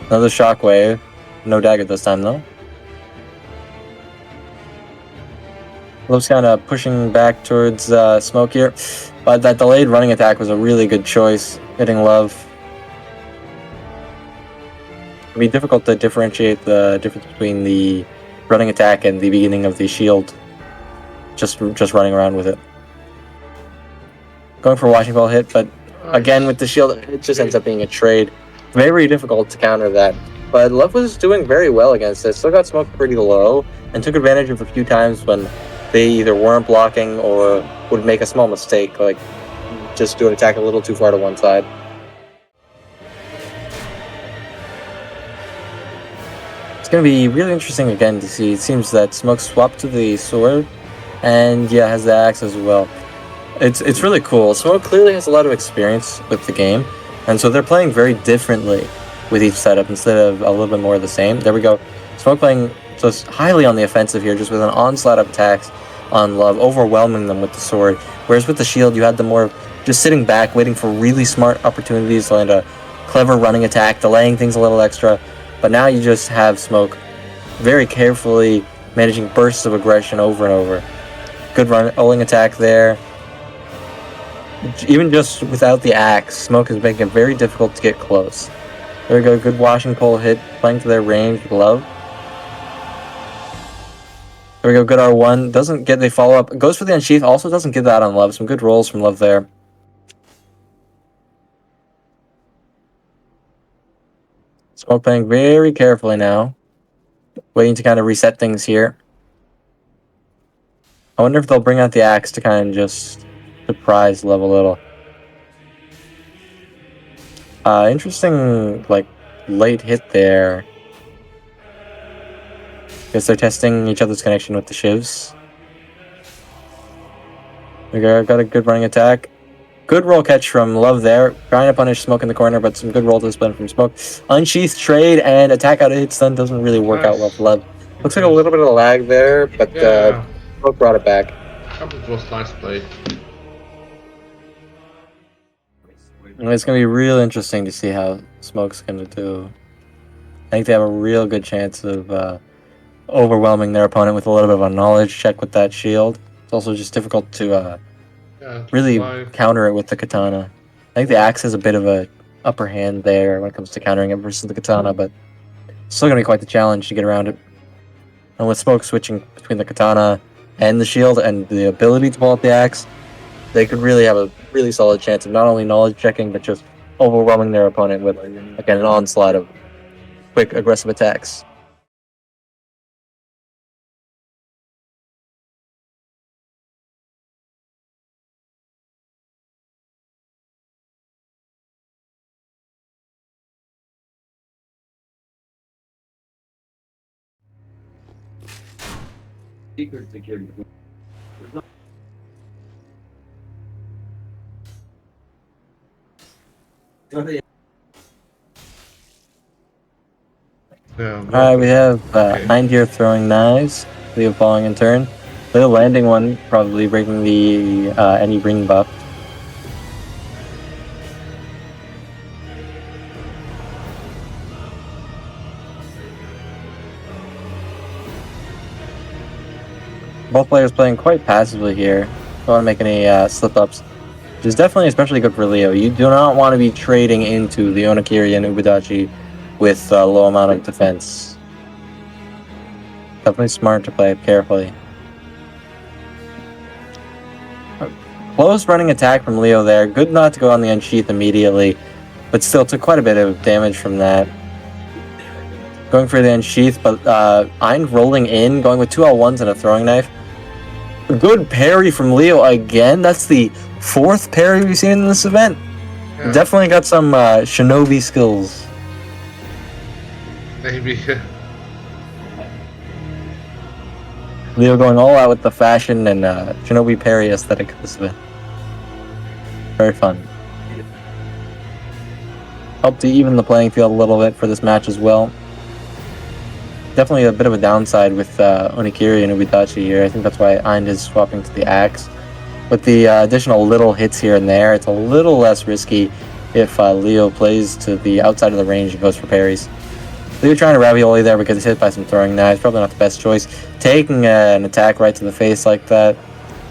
Another shockwave. No dagger this time, though. Love's kind of pushing back towards Smoke here. But that delayed running attack was a really good choice, hitting Love. It'd be difficult to differentiate the difference between the running attack and the beginning of the shield. Just running around with it. Going for a washing pole hit, but again with the shield, it just ends up being a trade. Very difficult to counter that. But Love was doing very well against it. Still got Smoke pretty low, and took advantage of a few times when they either weren't blocking or would make a small mistake, like just do an attack a little too far to one side. It's going to be really interesting again to see. It seems that Smoke swapped to the sword, and yeah, has the axe as well. It's really cool. Smoke clearly has a lot of experience with the game, and so they're playing very differently with each setup instead of a little bit more of the same. There we go. Smoke playing just highly on the offensive here, just with an onslaught of attacks on Love, overwhelming them with the sword. Whereas with the shield, you had them more just sitting back, waiting for really smart opportunities to land a clever running attack, delaying things a little extra. But now you just have Smoke very carefully managing bursts of aggression over and over. Good rolling attack there. Even just without the axe, Smoke is making it very difficult to get close. There we go, good washing pole hit, playing to their range with Love. There we go, good R1. Doesn't get the follow-up. Goes for the unsheath, also doesn't get that on Love. Some good rolls from Love there. Smoke playing very carefully now. Waiting to kind of reset things here. I wonder if they'll bring out the axe to kind of just surprise Love a little. Interesting, like, late hit there. Guess they're testing each other's connection with the shivs. We got a good running attack. Good roll catch from Love there. Trying to punish Smoke in the corner, but some good roll discipline from Smoke. Unsheath trade and attack out of hit stun doesn't really work out well for Love. Looks like a little bit of lag there, but Yeah, both brought it back. it was nice play. And it's going to be real interesting to see how Smoke's going to do. I think they have a real good chance of overwhelming their opponent with a little bit of a knowledge check with that shield. It's also just difficult to really counter it with the katana. I think the axe has a bit of a upper hand there when it comes to countering it versus the katana, but it's still going to be quite the challenge to get around it. And with Smoke switching between the katana and the shield and the ability to pull out the axe, they could really have a really solid chance of not only knowledge checking, but just overwhelming their opponent with, again, an onslaught of quick, aggressive attacks. Yeah, Alright, we have eind here throwing knives, Leo falling in turn. Leo landing one, probably breaking the any ring buff. Both players playing quite passively here. Don't want to make any slip-ups. Which is definitely especially good for Leo. You do not want to be trading into the Onigiri and Ubidachi with a low amount of defense. Definitely smart to play it carefully. Close running attack from Leo there. Good not to go on the unsheath immediately, but still took quite a bit of damage from that. Going for the unsheath, but eind rolling in, going with 2 L1s and a throwing knife. Good parry from Leo again. That's the 4th parry we've seen in this event. Yeah. Definitely got some Shinobi skills. Maybe. Leo going all out with the fashion and Shinobi parry aesthetic of this event. Very fun. Helped to even the playing field a little bit for this match as well. Definitely a bit of a downside with Onigiri and Ubidachi here. I think that's why eind is swapping to the axe. With the additional little hits here and there, it's a little less risky if Leo plays to the outside of the range and goes for parries. Leo trying to ravioli there because he's hit by some throwing knives. Probably not the best choice. Taking an attack right to the face like that.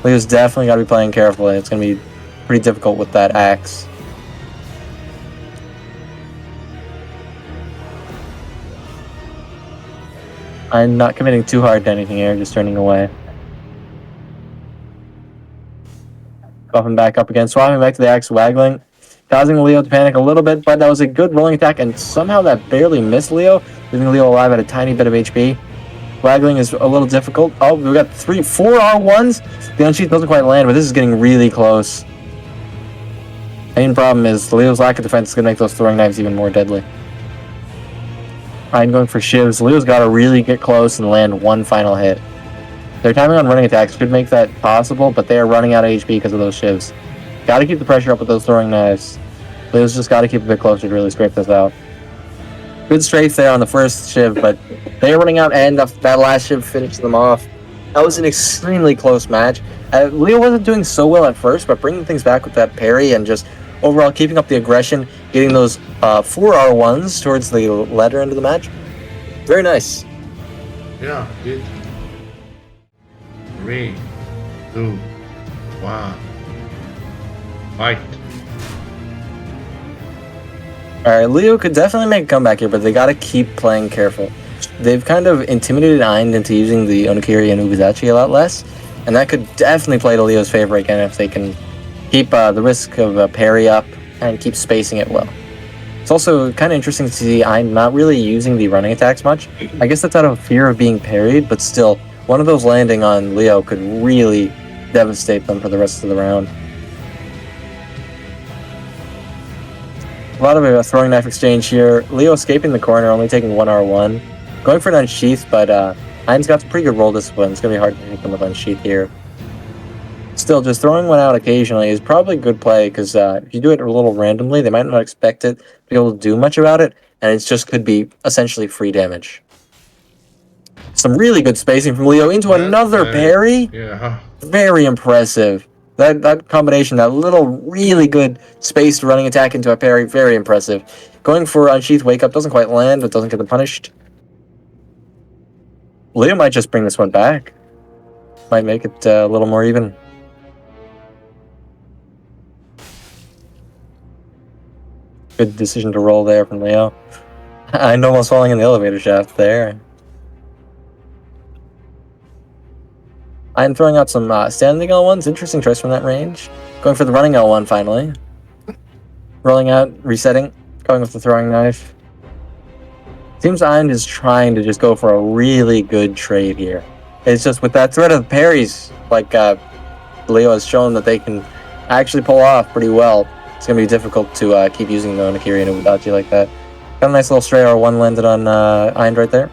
Leo's definitely got to be playing carefully. It's going to be pretty difficult with that axe. I'm not committing too hard to anything here, just turning away. Buffing back up again, swapping back to the axe, waggling, causing Leo to panic a little bit, but that was a good rolling attack, and somehow that barely missed Leo, leaving Leo alive at a tiny bit of HP. Waggling is a little difficult. Oh, we got 4 R1s. The unsheath doesn't quite land, but this is getting really close. Main problem is Leo's lack of defense is going to make those throwing knives even more deadly. I'm going for shivs. Leo's got to really get close and land one final hit. Their timing on running attacks could make that possible, but they are running out of HP because of those shivs. Got to keep the pressure up with those throwing knives. Leo's just got to keep a bit closer to really scrape this out. Good strafe there on the first shiv, but they are running out, and that last shiv finished them off. That was an extremely close match. Leo wasn't doing so well at first, but bringing things back with that parry and just overall keeping up the aggression, getting those 4 R1s towards the latter end of the match. Very nice. Yeah, good. 3, 2, 1. Fight. Alright, Leo could definitely make a comeback here, but they gotta keep playing careful. They've kind of intimidated eind into using the Onigiri and Ubidachi a lot less, and that could definitely play to Leo's favor again if they can keep the risk of a parry up and keep spacing it well. It's also kind of interesting to see eind not really using the running attacks much. I guess that's out of fear of being parried, but still, one of those landing on Leo could really devastate them for the rest of the round. A lot of a throwing knife exchange here. Leo escaping the corner, only taking 1 R1. Going for an unsheath, but eind's got some pretty good roll discipline. It's going to be hard to hit them with unsheath here. Still, just throwing one out occasionally is probably a good play, because if you do it a little randomly, they might not expect it to be able to do much about it, and it just could be essentially free damage. Some really good spacing from Leo into another parry. Yeah. Very impressive. That combination, that little really good spaced running attack into a parry, very impressive. Going for Unsheath Wake Up doesn't quite land, but doesn't get the punished. Leo might just bring this one back. Might make it a little more even. Good decision to roll there from Leo. I'm almost falling in the elevator shaft there. I'm throwing out some standing L1s. Interesting choice from that range. Going for the running L1 finally. Rolling out, resetting, going with the throwing knife. Seems Eind is trying to just go for a really good trade here. It's just with that threat of parries, like Leo has shown that they can actually pull off pretty well. It's going to be difficult to keep using the Onigiri and Ubudachi like that. Got a nice little stray R1 landed on Eind right there.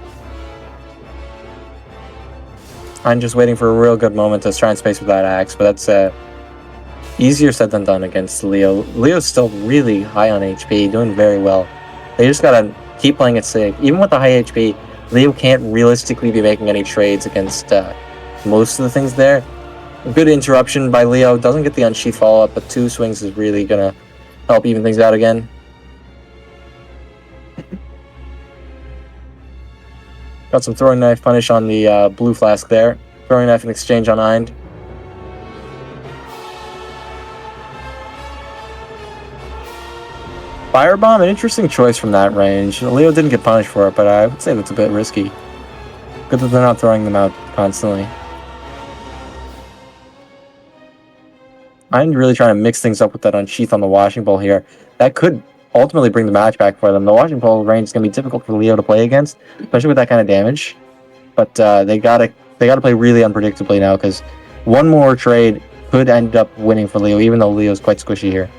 I'm just waiting for a real good moment to try and space with that axe, but that's easier said than done against Leo. Leo's still really high on HP, doing very well. They just gotta keep playing it safe. Even with the high HP, Leo can't realistically be making any trades against most of the things there. Good interruption by Leo. Doesn't get the unsheath follow-up, but 2 swings is really gonna help even things out again. Got some throwing knife punish on the blue flask there. Throwing knife in exchange on Eind. Firebomb, an interesting choice from that range. Leo didn't get punished for it, but I would say that's a bit risky. Good that they're not throwing them out constantly. I'm really trying to mix things up with that unsheath on the washing bowl here. That could ultimately bring the match back for them. The washing bowl range is going to be difficult for Leo to play against, especially with that kind of damage. But they gotta play really unpredictably now, because one more trade could end up winning for Leo, even though Leo's quite squishy here.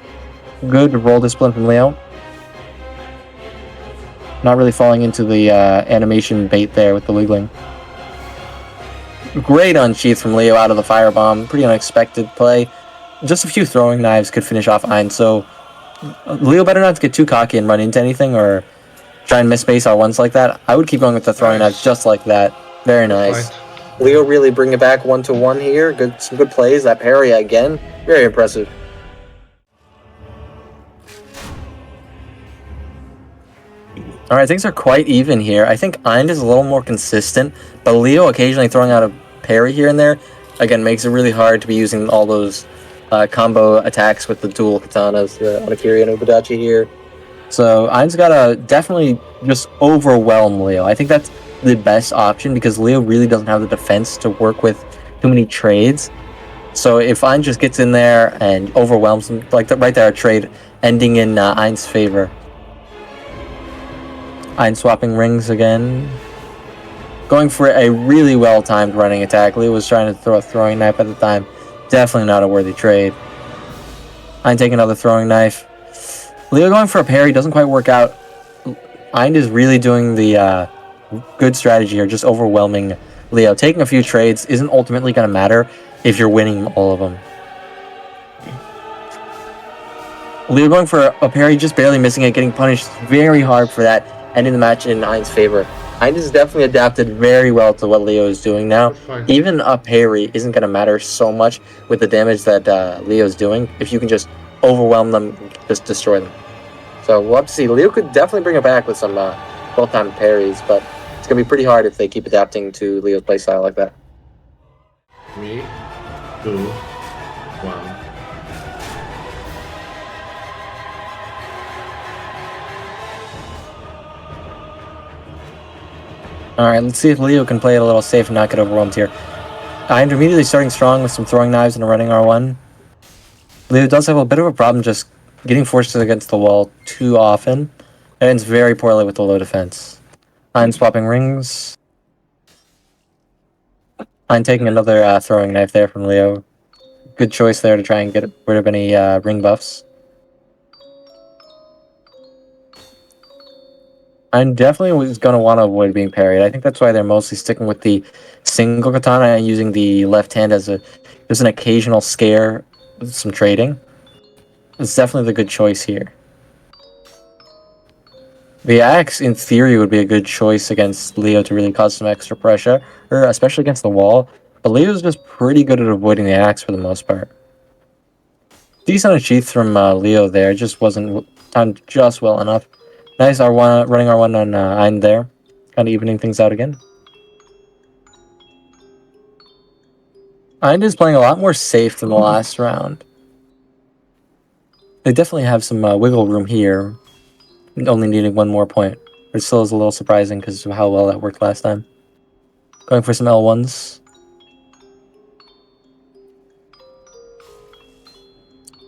Good roll discipline from Leo. Not really falling into the animation bait there with the wiggling. Great unsheath from Leo out of the firebomb. Pretty unexpected play. Just a few throwing knives could finish off Eind, so Leo better not to get too cocky and run into anything or try and miss space R1s like that. I would keep going with the throwing knives just like that. Very nice. Leo really bring it back 1-1 here. Some good plays. That parry again. Very impressive. Alright, things are quite even here. I think Eind is a little more consistent, but Leo occasionally throwing out a parry here and there, again, makes it really hard to be using all those combo attacks with the dual katanas, the Onigiri and Ubudachi here. So Eind's got to definitely just overwhelm Leo. I think that's the best option, because Leo really doesn't have the defense to work with too many trades. So if Eind just gets in there and overwhelms him, like right there, a trade ending in Eind's favor. Eind swapping rings again. Going for a really well-timed running attack. Leo was trying to throw a throwing knife at the time. Definitely not a worthy trade. Eind taking another throwing knife. Leo going for a parry doesn't quite work out. Eind is really doing the good strategy here, just overwhelming Leo. Taking a few trades isn't ultimately going to matter if you're winning all of them. Leo going for a parry, just barely missing it, getting punished very hard for that, ending the match in Eind's favor. Eind has definitely adapted very well to what Leo is doing now. Even a parry isn't going to matter so much with the damage that Leo's doing, if you can just overwhelm them, just destroy them. So we'll have to see. Leo could definitely bring it back with some well-timed parries, but it's going to be pretty hard if they keep adapting to Leo's playstyle like that. 3, 2, 1. Alright, let's see if Leo can play it a little safe and not get overwhelmed here. Eind immediately starting strong with some throwing knives and a running R1. Leo does have a bit of a problem just getting forced against the wall too often. It ends very poorly with the low defense. Eind swapping rings. Eind taking another throwing knife there from Leo. Good choice there to try and get rid of any ring buffs. I'm definitely going to want to avoid being parried. I think that's why they're mostly sticking with the single katana and using the left hand as just an occasional scare with some trading. It's definitely the good choice here. The axe, in theory, would be a good choice against Leo to really cause some extra pressure, or especially against the wall. But Leo's just pretty good at avoiding the axe for the most part. Decent achieve from Leo there, just wasn't timed just well enough. Nice R1, running R1 on Eind there, kind of evening things out again. Eind is playing a lot more safe than the last round. They definitely have some wiggle room here, only needing one more point. But it still is a little surprising because of how well that worked last time. Going for some L1s.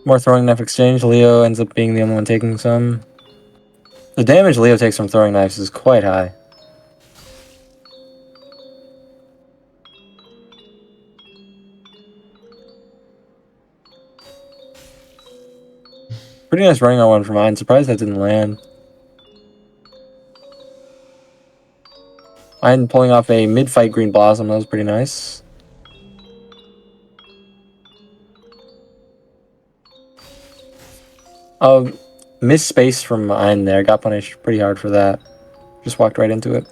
More throwing knife exchange. Leo ends up being the only one taking some. The damage Leo takes from throwing knives is quite high. Pretty nice running on one from mine. Surprised that didn't land. I'm pulling off a mid-fight green blossom. That was pretty nice. Missed space from mine there. Got punished pretty hard for that. Just walked right into it.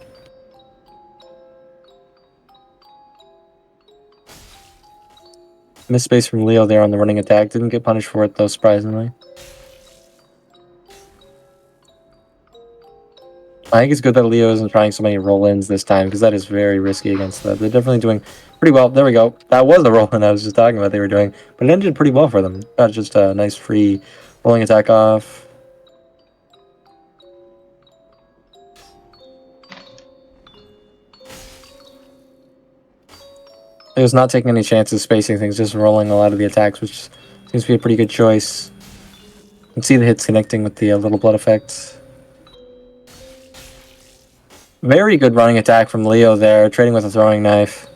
Missed space from Leo there on the running attack. Didn't get punished for it though, surprisingly. I think it's good that Leo isn't trying so many roll-ins this time, because that is very risky against that. They're definitely doing pretty well. There we go. That was the roll-in I was just talking about they were doing. But it ended pretty well for them. Got just a nice free rolling attack off. Leo's not taking any chances spacing things, just rolling a lot of the attacks, which seems to be a pretty good choice. You can see the hits connecting with the little blood effect. Very good running attack from Leo there, trading with a throwing knife.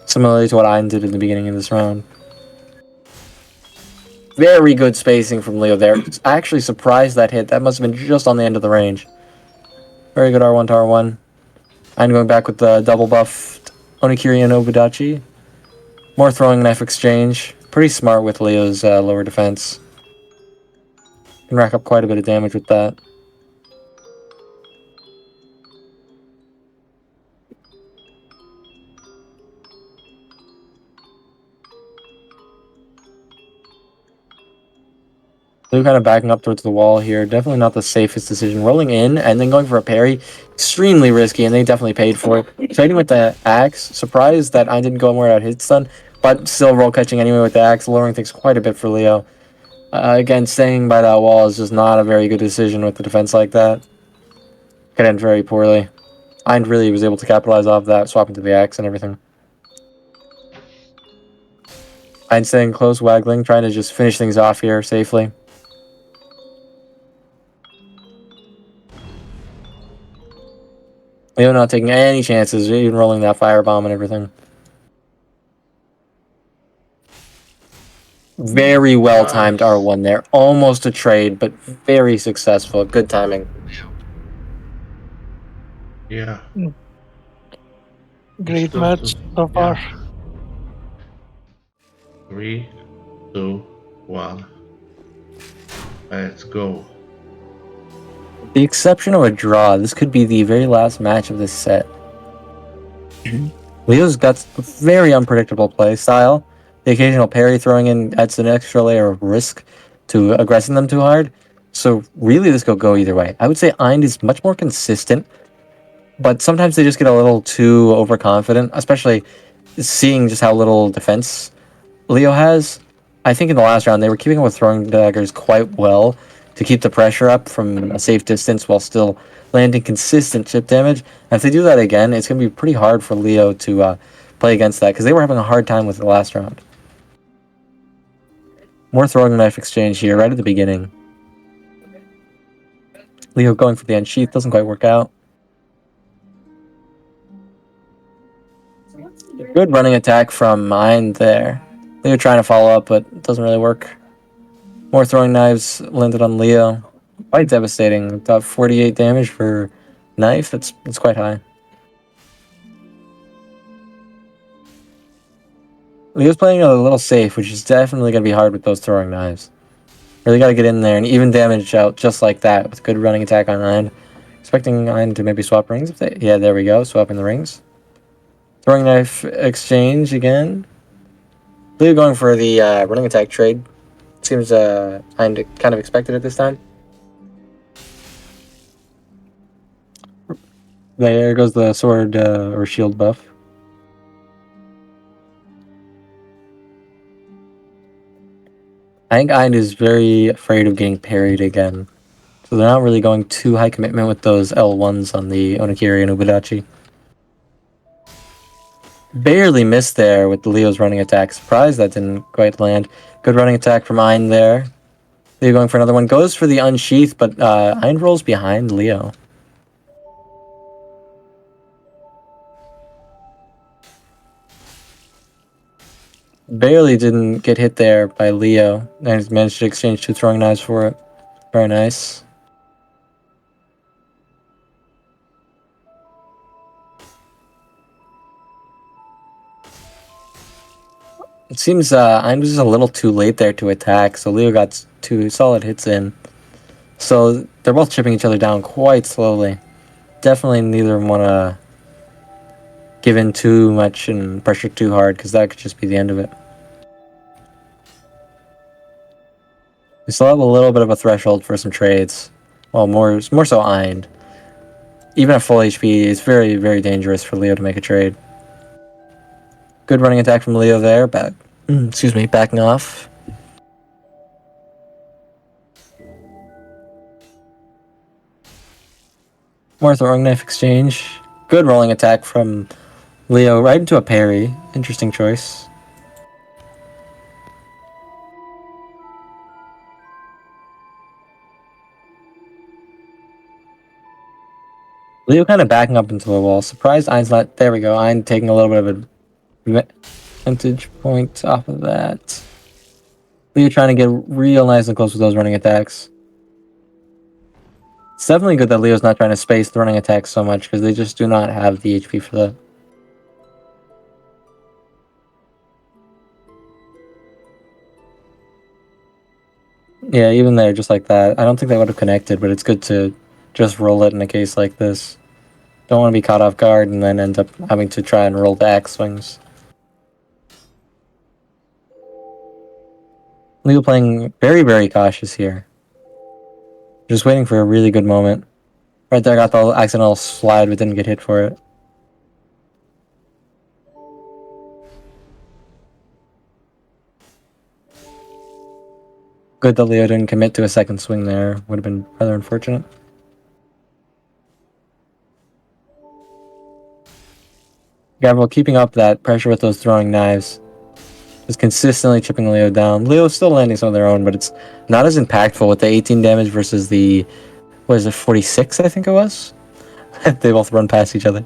Similarly to what Eind did in the beginning of this round. Very good spacing from Leo there. I actually surprised that hit. That must have been just on the end of the range. Very good R1 to R1. I'm going back with the double buffed Onikiri and Obudachi. More throwing knife exchange. Pretty smart with Leo's lower defense. Can rack up quite a bit of damage with that. Leo kind of backing up towards the wall here. Definitely not the safest decision. Rolling in and then going for a parry. Extremely risky, and they definitely paid for it. Trading with the axe. Surprised that I didn't go more out hit stun, but still roll catching anyway with the axe, lowering things quite a bit for Leo. Again, staying by that wall is just not a very good decision with the defense like that. Could end very poorly. Eind really was able to capitalize off that, swapping to the axe and everything. Eind staying close, waggling, trying to just finish things off here safely. Leo not taking any chances, even rolling that firebomb and everything. Very well timed R1 there. Almost a trade, but very successful. Good timing. Yeah. Great match so far. Yeah. 3, 2, 1. Let's go. With the exception of a draw, this could be the very last match of this set. Leo's got a very unpredictable play style. The occasional parry throwing in adds an extra layer of risk to aggressing them too hard. So really this could go either way. I would say Eind is much more consistent, but sometimes they just get a little too overconfident, especially seeing just how little defense Leo has. I think in the last round they were keeping up with throwing daggers quite well to keep the pressure up from a safe distance while still landing consistent chip damage. And if they do that again, it's going to be pretty hard for Leo to play against that, because they were having a hard time with it the last round. More throwing knife exchange here right at the beginning. Leo going for the end sheath, doesn't quite work out. Good running attack from Eind there. Leo trying to follow up, but it doesn't really work. More throwing knives landed on Leo. Quite devastating. About 48 damage for knife. That's quite high. Leo's playing a little safe, which is definitely going to be hard with those throwing knives. Really got to get in there and even damage out just like that with good running attack on Eind. Expecting Eind to maybe swap rings. If they, yeah, there we go. Swapping the rings. Throwing knife exchange again. Leo going for the running attack trade. Seems kind of expected at this time. There goes the sword or shield buff. I think Eind is very afraid of getting parried again. So they're not really going too high commitment with those L1s on the Onigiri and Ubudachi. Barely missed there with Leo's running attack. Surprised that didn't quite land. Good running attack from Eind there. Leo going for another one. Goes for the unsheath, but Eind rolls behind Leo. Barely didn't get hit there by Leo. And he's managed to exchange 2 throwing knives for it. Very nice. It seems Eind was just a little too late there to attack, so Leo got 2 solid hits in. So they're both chipping each other down quite slowly. Definitely neither of them want to give in too much and pressure too hard, because that could just be the end of it. We still have a little bit of a threshold for some trades. Well, more so Eind. Even at full HP, it's very, very dangerous for Leo to make a trade. Good running attack from Leo there. Backing off. More throwing knife exchange. Good rolling attack from Leo right into a parry. Interesting choice. Leo kind of backing up into the wall. Surprised Eind's not... There we go. Eind taking a little bit of a vantage point off of that. Leo trying to get real nice and close with those running attacks. It's definitely good that Leo's not trying to space the running attacks so much, because they just do not have the HP for that. Yeah, even there, just like that. I don't think they would have connected, but it's good to just roll it in a case like this. Don't want to be caught off guard and then end up having to try and roll the axe swings. Leo playing very, very cautious here. Just waiting for a really good moment. Right there, got the accidental slide, but didn't get hit for it. Good that Leo didn't commit to a second swing there. Would have been rather unfortunate. gavril keeping up that pressure with those throwing knives. Just consistently chipping Leo down. Leo's still landing some of their own, but it's not as impactful with the 18 damage versus the, what is it, 46 I think it was? They both run past each other.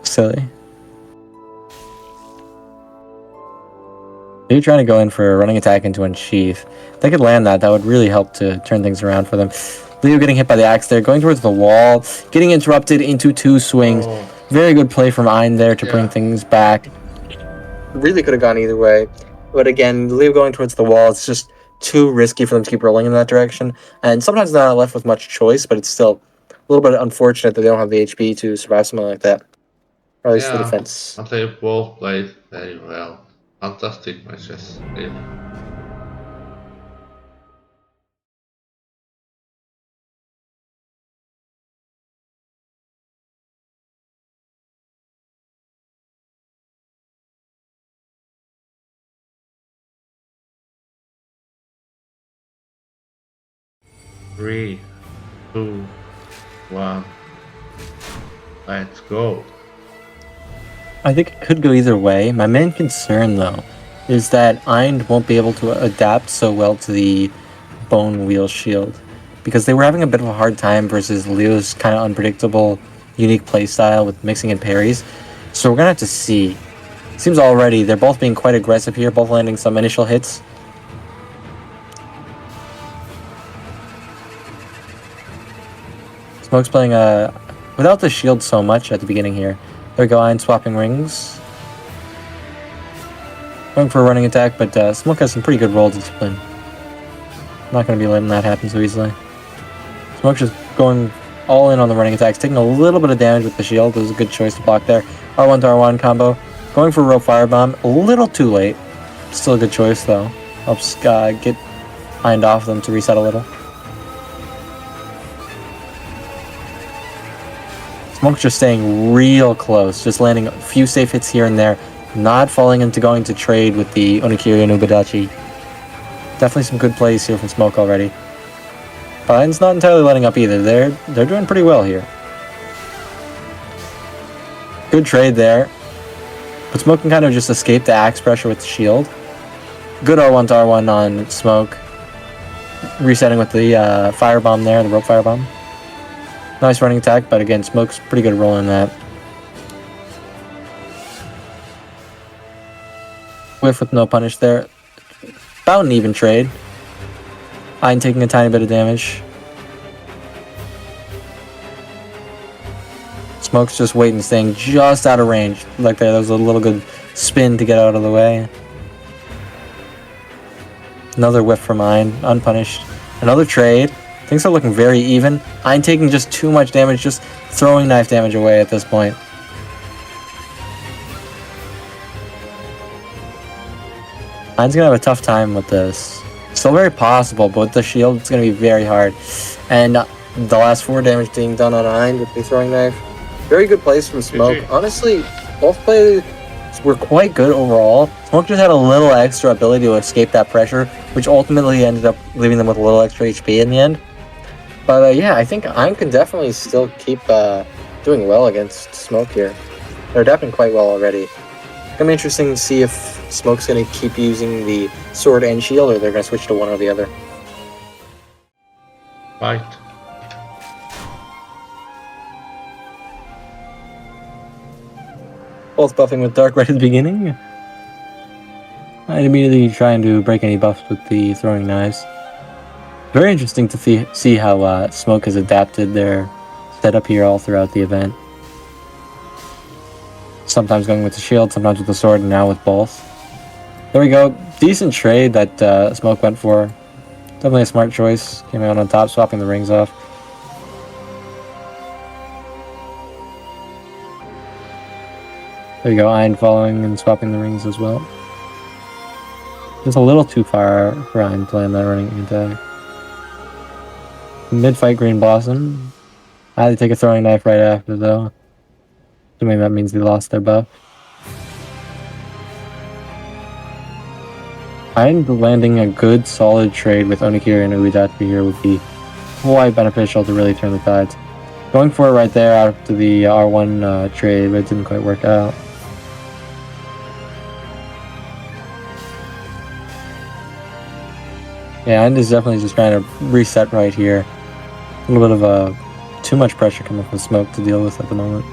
Silly. They're trying to go in for a running attack into unsheath. If they could land that, that would really help to turn things around for them. Leo getting hit by the axe there, going towards the wall, getting interrupted into two swings. Oh. Very good play from Eind there to bring things back. Really could have gone either way. But again, Leo going towards the wall, it's just too risky for them to keep rolling in that direction. And sometimes they're not left with much choice, but it's still a little bit unfortunate that they don't have the HP to survive something like that. Or at least the defense. But they both played very well. Fantastic matches, really. Three, two, one. Let's go. I think it could go either way. My main concern, though, is that Eind won't be able to adapt so well to the bone wheel shield. Because they were having a bit of a hard time versus Leo's kind of unpredictable, unique playstyle with mixing in parries. So we're going to have to see. Seems already they're both being quite aggressive here, both landing some initial hits. Smoke's playing without the shield so much at the beginning here. There we go, Eind swapping rings. Going for a running attack, but Smoke has some pretty good roll discipline. Not going to be letting that happen so easily. Smoke's just going all in on the running attacks, taking a little bit of damage with the shield. It was a good choice to block there. R1 to R1 combo. Going for rope firebomb. A little too late. Still a good choice though. Helps get eind off them to reset a little. Smoke's just staying real close. Just landing a few safe hits here and there. Not falling into going to trade with the Onikiri and Ubadachi. Definitely some good plays here from Smoke already. Eiнд's not entirely letting up either. They're doing pretty well here. Good trade there. But Smoke can kind of just escape the axe pressure with the shield. Good R1 to R1 on Smoke. Resetting with the firebomb there, the rope firebomb. Nice running attack, but again, Smoke's pretty good at rolling that. Whiff with no punish there. About an even trade. Eind taking a tiny bit of damage. Smoke's just waiting, staying just out of range. Like there was a little good spin to get out of the way. Another whiff from Eind, unpunished. Another trade. Things are looking very even. Eind taking just too much damage, just throwing knife damage away at this point. Eind's gonna have a tough time with this. Still very possible, but with the shield, it's gonna be very hard. And the last 4 damage being done on Eind with the throwing knife. Very good plays from Smoke. GG. Honestly, both plays were quite good overall. Smoke just had a little extra ability to escape that pressure, which ultimately ended up leaving them with a little extra HP in the end. But yeah, I think Eind can definitely still keep doing well against Smoke here. They're adapting quite well already. It's gonna be interesting to see if Smoke's gonna keep using the sword and shield, or they're gonna switch to one or the other. Fight. Both buffing with Dark right at the beginning. I'd immediately trying to break any buffs with the throwing knives. Very interesting to see how Smoke has adapted their setup here all throughout the event. Sometimes going with the shield, sometimes with the sword, and now with both. There we go. Decent trade that Smoke went for. Definitely a smart choice. Came out on top, swapping the rings off. There you go, Eind following and swapping the rings as well. Just a little too far for Eind playing that running attack. Mid-fight Green Blossom. I had to take a throwing knife right after though. Assuming that means they lost their buff. Eind landing a good solid trade with Onikiri and Ubadachi here would be quite beneficial to really turn the tides. Going for it right there after the R1 trade, but it didn't quite work out. Yeah, Eind is definitely just trying to reset right here. A little bit of too much pressure coming from Smoke to deal with at the moment.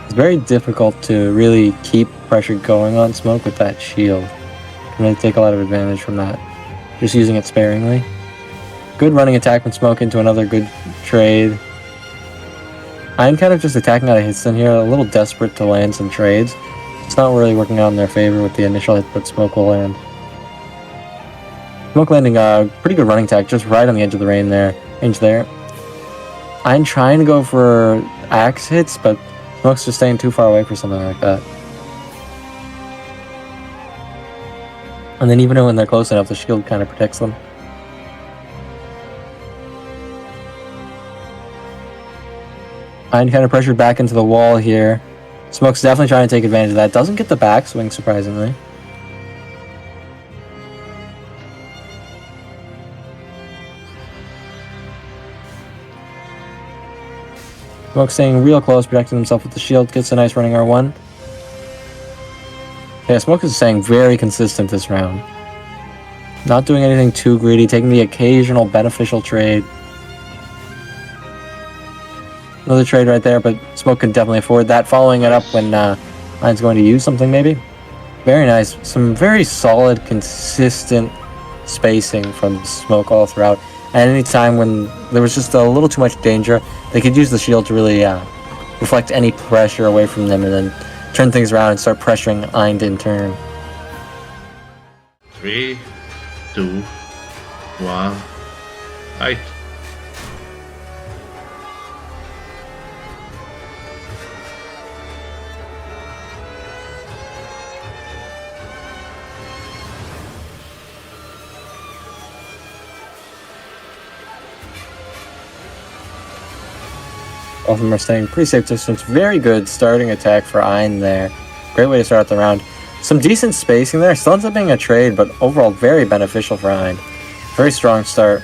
It's very difficult to really keep pressure going on Smoke with that shield. You can really take a lot of advantage from that. Just using it sparingly. Good running attack from Smoke into another good trade. I'm kind of just attacking out of hits in here, a little desperate to land some trades. It's not really working out in their favor with the initial hit that Smoke will land. Smoke landing a pretty good running attack just right on the edge of the range there. I'm trying to go for axe hits, but Smoke's just staying too far away for something like that. And then even when they're close enough, the shield kind of protects them. Eind kind of pressured back into the wall here. Smoke's definitely trying to take advantage of that. Doesn't get the backswing, surprisingly. Smoke staying real close, protecting himself with the shield. Gets a nice running R1. Yeah, Smoke is staying very consistent this round. Not doing anything too greedy, taking the occasional beneficial trade. Another trade right there, but Smoke can definitely afford that. Following it up when Eind's going to use something, maybe. Very nice. Some very solid, consistent spacing from Smoke all throughout. And any time when there was just a little too much danger, they could use the shield to really reflect any pressure away from them and then turn things around and start pressuring Eind in turn. 3, 2, 1, fight. Both of them are staying pretty safe distance. Very good starting attack for Eind there. Great way to start the round. Some decent spacing there. Still ends up being a trade, but overall very beneficial for Eind. Very strong start.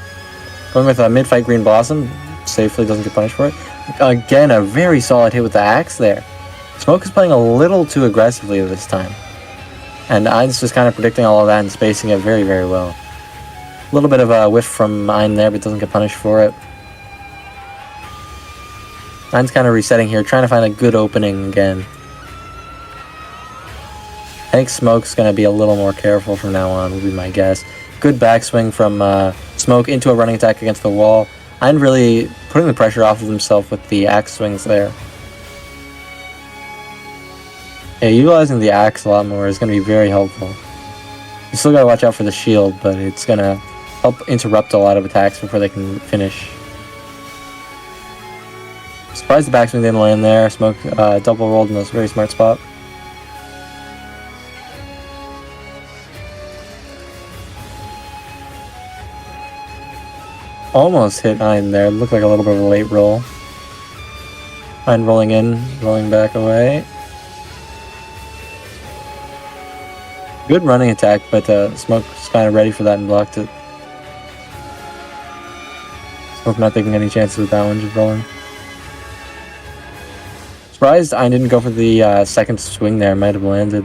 Going with a mid-fight Green Blossom. Safely doesn't get punished for it. Again, a very solid hit with the axe there. Smoke is playing a little too aggressively this time. And Eind's just kind of predicting all of that and spacing it very, very well. A little bit of a whiff from Eind there, but doesn't get punished for it. Eind's kind of resetting here, trying to find a good opening again. I think Smoke's going to be a little more careful from now on, would be my guess. Good backswing from Smoke into a running attack against the wall. Eind really putting the pressure off of himself with the axe swings there. Yeah, utilizing the axe a lot more is going to be very helpful. You still got to watch out for the shield, but it's going to help interrupt a lot of attacks before they can finish. Surprised the backswing didn't land there. Smoke double rolled in this very smart spot. Almost hit Eind there. Looked like a little bit of a late roll. Eind rolling in, rolling back away. Good running attack, but Smoke's kind of ready for that and blocked it. Smoke not taking any chances with that one, just rolling. Surprised I didn't go for the second swing there. Might have landed.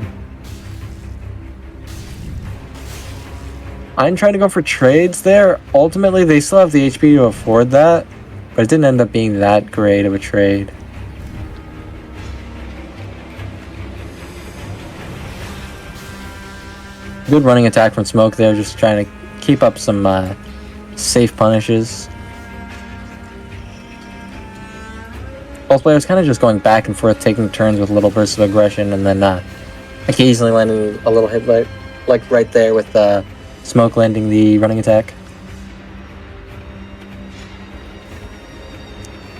I'm trying to go for trades there. Ultimately, they still have the HP to afford that, but it didn't end up being that great of a trade. Good running attack from Smoke there, just trying to keep up some safe punishes. Both players kind of just going back and forth, taking turns with little bursts of aggression, and then occasionally landing a little hit like right there with Smoke landing the running attack.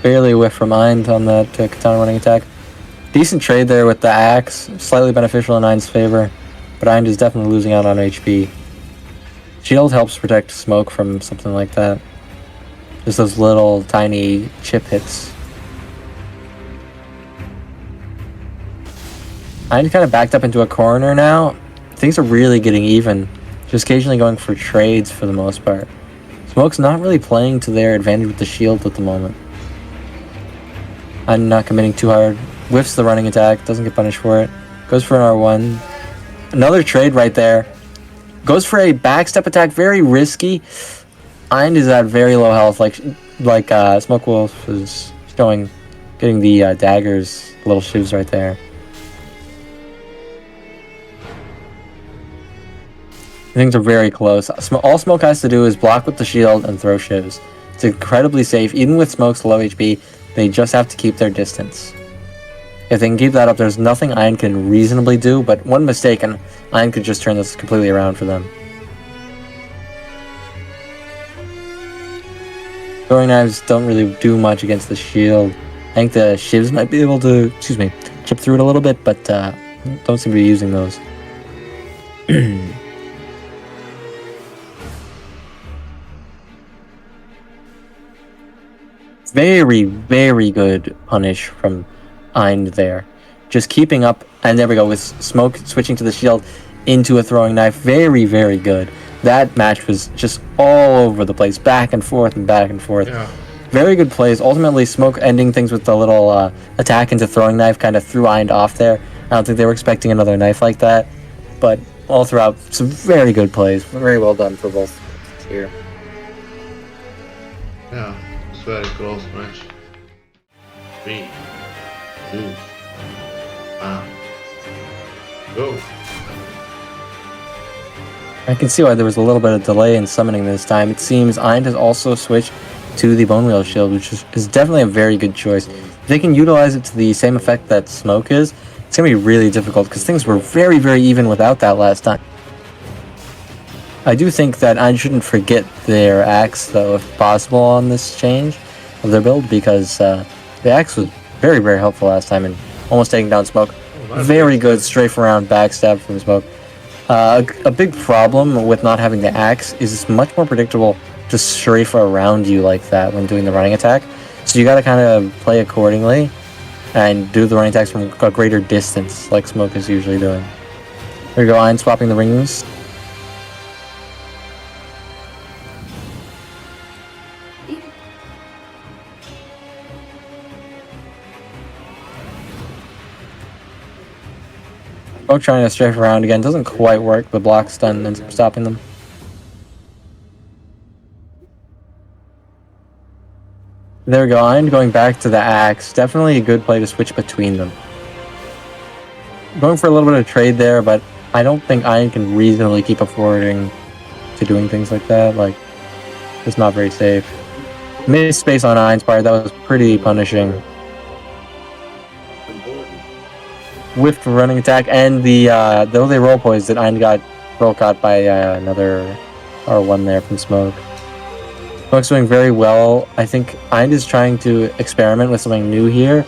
Barely a whiff from Eind on that katana running attack. Decent trade there with the axe, slightly beneficial in Eind's favor, but Eind is definitely losing out on HP. Shield helps protect Smoke from something like that. Just those little tiny chip hits. Eind kind of backed up into a corner now. Things are really getting even. Just occasionally going for trades for the most part. Smoke's not really playing to their advantage with the shield at the moment. I'm not committing too hard. Whiffs the running attack, doesn't get punished for it. Goes for an R1. Another trade right there. Goes for a backstep attack, very risky. Eind is at very low health, like Smoke Wolf is showing, getting the daggers, little shivs right there. Things are very close. All Smoke has to do is block with the shield and throw shivs. It's incredibly safe. Even with Smoke's low HP, they just have to keep their distance. If they can keep that up, there's nothing Eind can reasonably do, but one mistake and Eind could just turn this completely around for them. Throwing knives don't really do much against the shield. I think the shivs might be able to, chip through it a little bit, but don't seem to be using those. Very, very good punish from Eind there. Just keeping up, and there we go, with Smoke switching to the shield into a throwing knife. Very, very good. That match was just all over the place, back and forth and back and forth. Yeah. Very good plays. Ultimately, Smoke ending things with the little attack into throwing knife kind of threw Eind off there. I don't think they were expecting another knife like that, but all throughout, some very good plays. Very well done for both here. Yeah. Very close match. 3, 2, 1, go. I can see why there was a little bit of delay in summoning this time. It seems Eind has also switched to the Bone Wheel Shield, which is definitely a very good choice. If they can utilize it to the same effect that Smoke is, It's going to be really difficult because things were very, very even without that last time. I do think that I shouldn't forget their axe, though, if possible, on this change of their build, because the axe was very, very helpful last time in almost taking down Smoke. Very good strafe around backstab from Smoke. A big problem with not having the axe is it's much more predictable to strafe around you like that when doing the running attack. So you gotta kind of play accordingly and do the running attacks from a greater distance like Smoke is usually doing. There you go, Eind swapping the rings. Smoke trying to strafe around again, doesn't quite work. The block stun ends up stopping them. There we go, Eind going back to the axe. Definitely a good play to switch between them. Going for a little bit of trade there, but I don't think Eind can reasonably keep affording to doing things like that. Like, it's not very safe. Missed space on Eind's part, that was pretty punishing. Whiffed running attack, and though they roll poised, that Eind got roll caught by another R1 there from Smoke. Smoke's doing very well. I think Eind is trying to experiment with something new here,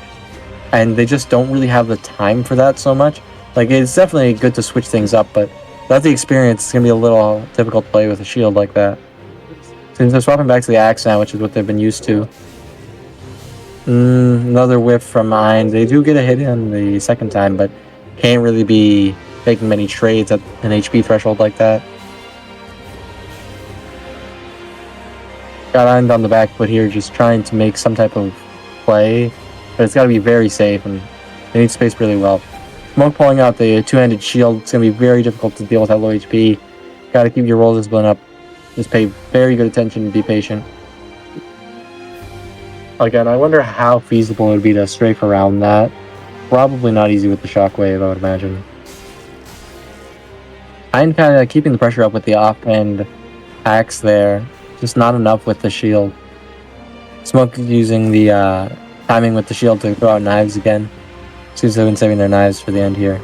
and they just don't really have the time for that so much. Like, it's definitely good to switch things up, but without the experience, it's going to be a little difficult to play with a shield like that. Since they're swapping back to the axe now, which is what they've been used to. Another whiff from Eind. They do get a hit on the second time, but can't really be making many trades at an HP threshold like that. Got Eind on the back foot here, just trying to make some type of play, but it's got to be very safe, and they need space really well. Smoke pulling out the two-handed shield. It's going to be very difficult to deal with that low HP. Got to keep your roll discipline up. Just pay very good attention and be patient. Again, I wonder how feasible it would be to strafe around that. Probably not easy with the shockwave, I would imagine. I'm kind of keeping the pressure up with the off-end axe there. Just not enough with the shield. Smoke using the timing with the shield to throw out knives again. Seems they've been saving their knives for the end here.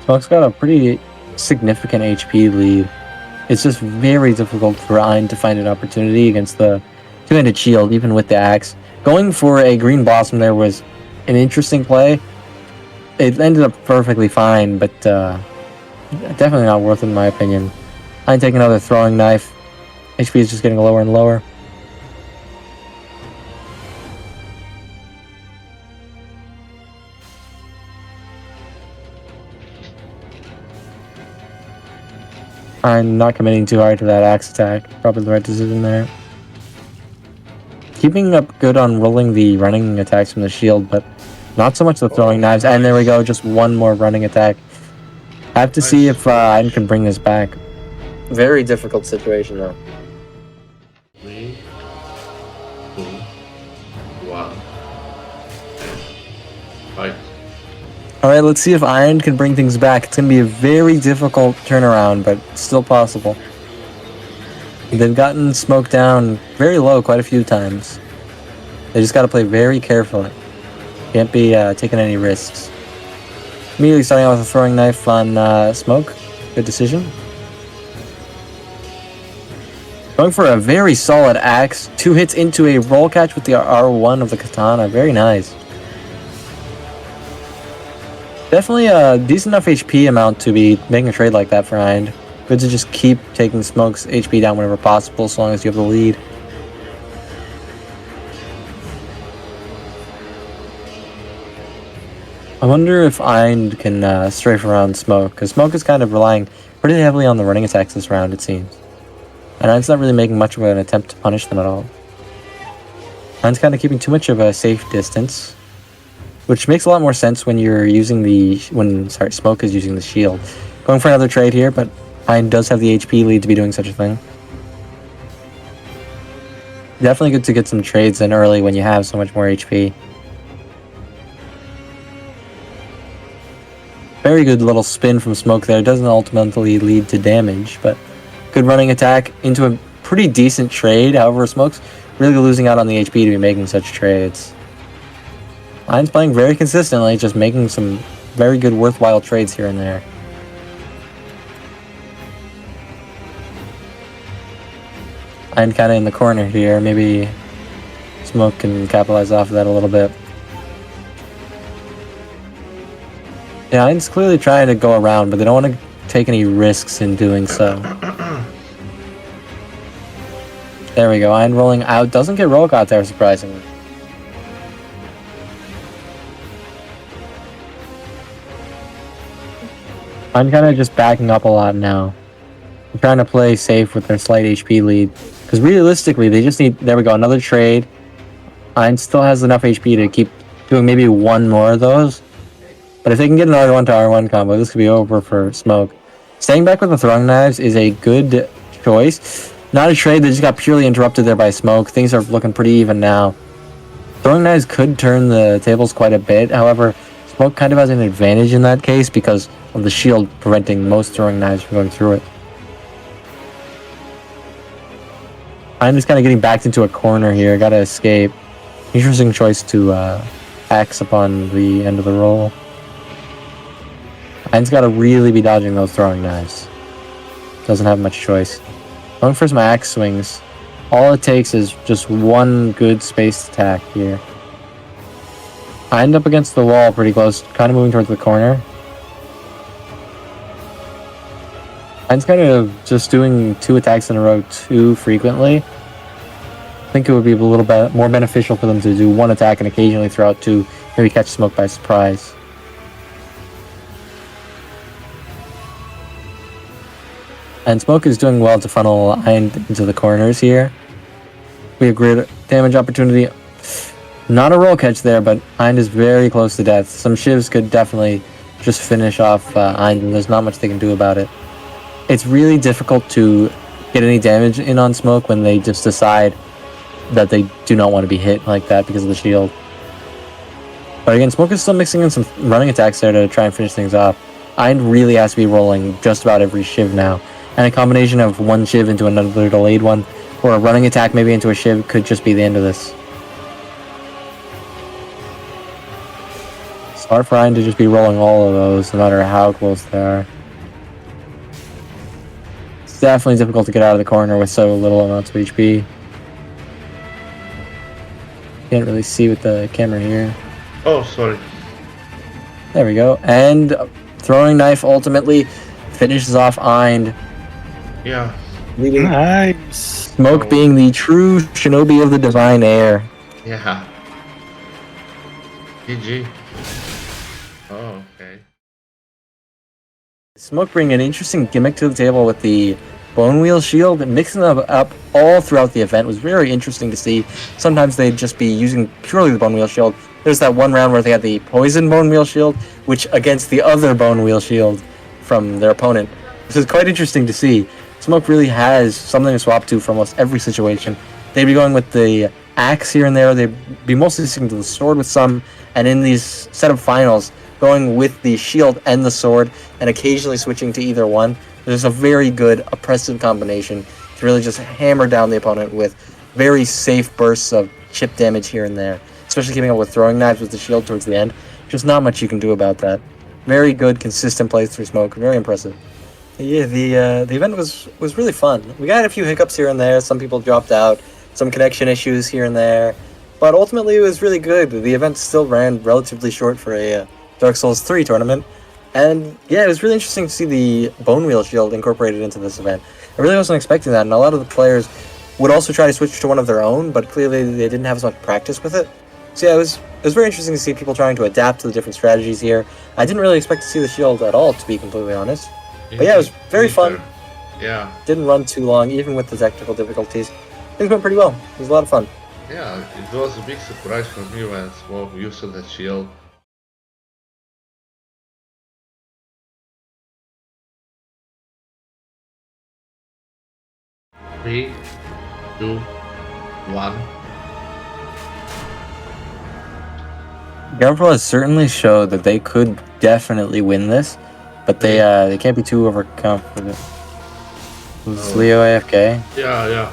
Smoke's got a pretty significant HP lead. It's just very difficult for Eind to find an opportunity against the two-handed shield, even with the axe. Going for a green blossom there was an interesting play. It ended up perfectly fine, but definitely not worth it in my opinion. Eind taking another throwing knife. HP is just getting lower and lower. I'm not committing too hard to that axe attack. Probably the right decision there. Keeping up good on rolling the running attacks from the shield, but not so much the throwing knives. And there we go, just one more running attack. I have to see if I can bring this back. Very difficult situation, though. 3, 2, 1. Fight. Alright, let's see if Eind can bring things back. It's going to be a very difficult turnaround, but still possible. They've gotten Smoke down very low quite a few times. They just got to play very carefully. Can't be taking any risks. Immediately starting out with a throwing knife on Smoke. Good decision. Going for a very solid axe. 2 hits into a roll catch with the R1 of the katana. Very nice. Definitely a decent enough HP amount to be making a trade like that for Eind. Good to just keep taking Smoke's HP down whenever possible, as long as you have the lead. I wonder if Eind can strafe around Smoke, because Smoke is kind of relying pretty heavily on the running attacks this round, it seems. And Eind's not really making much of an attempt to punish them at all. Eind's kind of keeping too much of a safe distance, which makes a lot more sense when you're using Smoke is using the shield. Going for another trade here, but Eind does have the HP lead to be doing such a thing. Definitely good to get some trades in early when you have so much more HP. Very good little spin from Smoke there. Doesn't ultimately lead to damage, but good running attack into a pretty decent trade. However, Smoke's really losing out on the HP to be making such trades. Eind's playing very consistently, just making some very good, worthwhile trades here and there. Eind kind of in the corner here. Maybe Smoke can capitalize off of that a little bit. Yeah, Eind's clearly trying to go around, but they don't want to take any risks in doing so. There we go. Eind rolling out. Doesn't get roll caught there, surprisingly. I'm kind of just backing up a lot now. I'm trying to play safe with their slight HP lead. Because realistically, they just need... There we go, another trade. Eind still has enough HP to keep doing maybe one more of those. But if they can get an R1 to R1 combo, this could be over for Smoke. Staying back with the throwing knives is a good choice. Not a trade that just got purely interrupted there by Smoke. Things are looking pretty even now. Throwing knives could turn the tables quite a bit. However, Smoke kind of has an advantage in that case because of the shield preventing most throwing knives from going through it. I'm just kind of getting backed into a corner here. Gotta escape. Interesting choice to axe upon the end of the roll. Eind's gotta really be dodging those throwing knives. Doesn't have much choice. Going for some axe swings. All it takes is just one good spaced attack here. I end up against the wall pretty close, kind of moving towards the corner. Eind's kind of just doing 2 attacks in a row too frequently. I think it would be a little bit more beneficial for them to do 1 attack and occasionally throw out 2, maybe catch Smoke by surprise. And Smoke is doing well to funnel Eind into the corners here. We have great damage opportunity. Not a roll catch there, but Eind is very close to death. Some shivs could definitely just finish off Eind, and there's not much they can do about it. It's really difficult to get any damage in on Smoke when they just decide that they do not want to be hit like that because of the shield. But again, Smoke is still mixing in some running attacks there to try and finish things off. Eind really has to be rolling just about every shiv now. And a combination of one shiv into another delayed one, or a running attack maybe into a shiv could just be the end of this. It's hard for Eind to just be rolling all of those, no matter how close they are. It's definitely difficult to get out of the corner with so little amounts of HP. Can't really see with the camera here. Oh, sorry. There we go. And throwing knife ultimately finishes off Eind. Yeah. Leaving Nice. Smoke being the true Shinobi of the Divine Air. Yeah. GG. Oh, okay. Smoke bringing an interesting gimmick to the table with the Bone Wheel Shield, and mixing them up all throughout the event was very interesting to see. Sometimes they'd just be using purely the Bone Wheel Shield. There's that one round where they had the Poison Bone Wheel Shield, which against the other Bone Wheel Shield from their opponent. This is quite interesting to see. Smoke really has something to swap to for almost every situation. They'd be going with the axe here and there. They'd be mostly sticking to the sword with some, and in these set of finals, going with the shield and the sword, and occasionally switching to either one. There's a very good oppressive combination to really just hammer down the opponent with very safe bursts of chip damage here and there, especially keeping up with throwing knives with the shield towards the end. Just not much you can do about that. Very good, consistent plays through Smoke. Very impressive. Yeah, the event was really fun. We got a few hiccups here and there. Some people dropped out. Some connection issues here and there. But ultimately, it was really good. The event still ran relatively short for a Dark Souls 3 tournament. And yeah, it was really interesting to see the Bone Wheel Shield incorporated into this event. I really wasn't expecting that, and a lot of the players would also try to switch to one of their own, but clearly they didn't have as much practice with it. So yeah, it was very interesting to see people trying to adapt to the different strategies here. I didn't really expect to see the shield at all, to be completely honest. But yeah, it was very fun. Yeah. Didn't run too long, even with the technical difficulties. Things went pretty well. It was a lot of fun. Yeah, it was a big surprise for me when Smoke used that shield. Three, two, one. gavril has certainly showed that they could definitely win this, but they can't be too overconfident. Was Leo AFK? Yeah.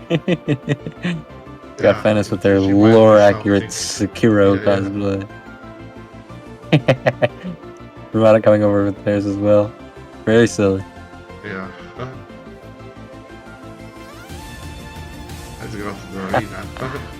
Got Fanis with their she might be lore accurate something. Sekiro Yeah, cosplay. Ramada coming over with theirs as well. Very silly. Yeah. Let's go to the arena.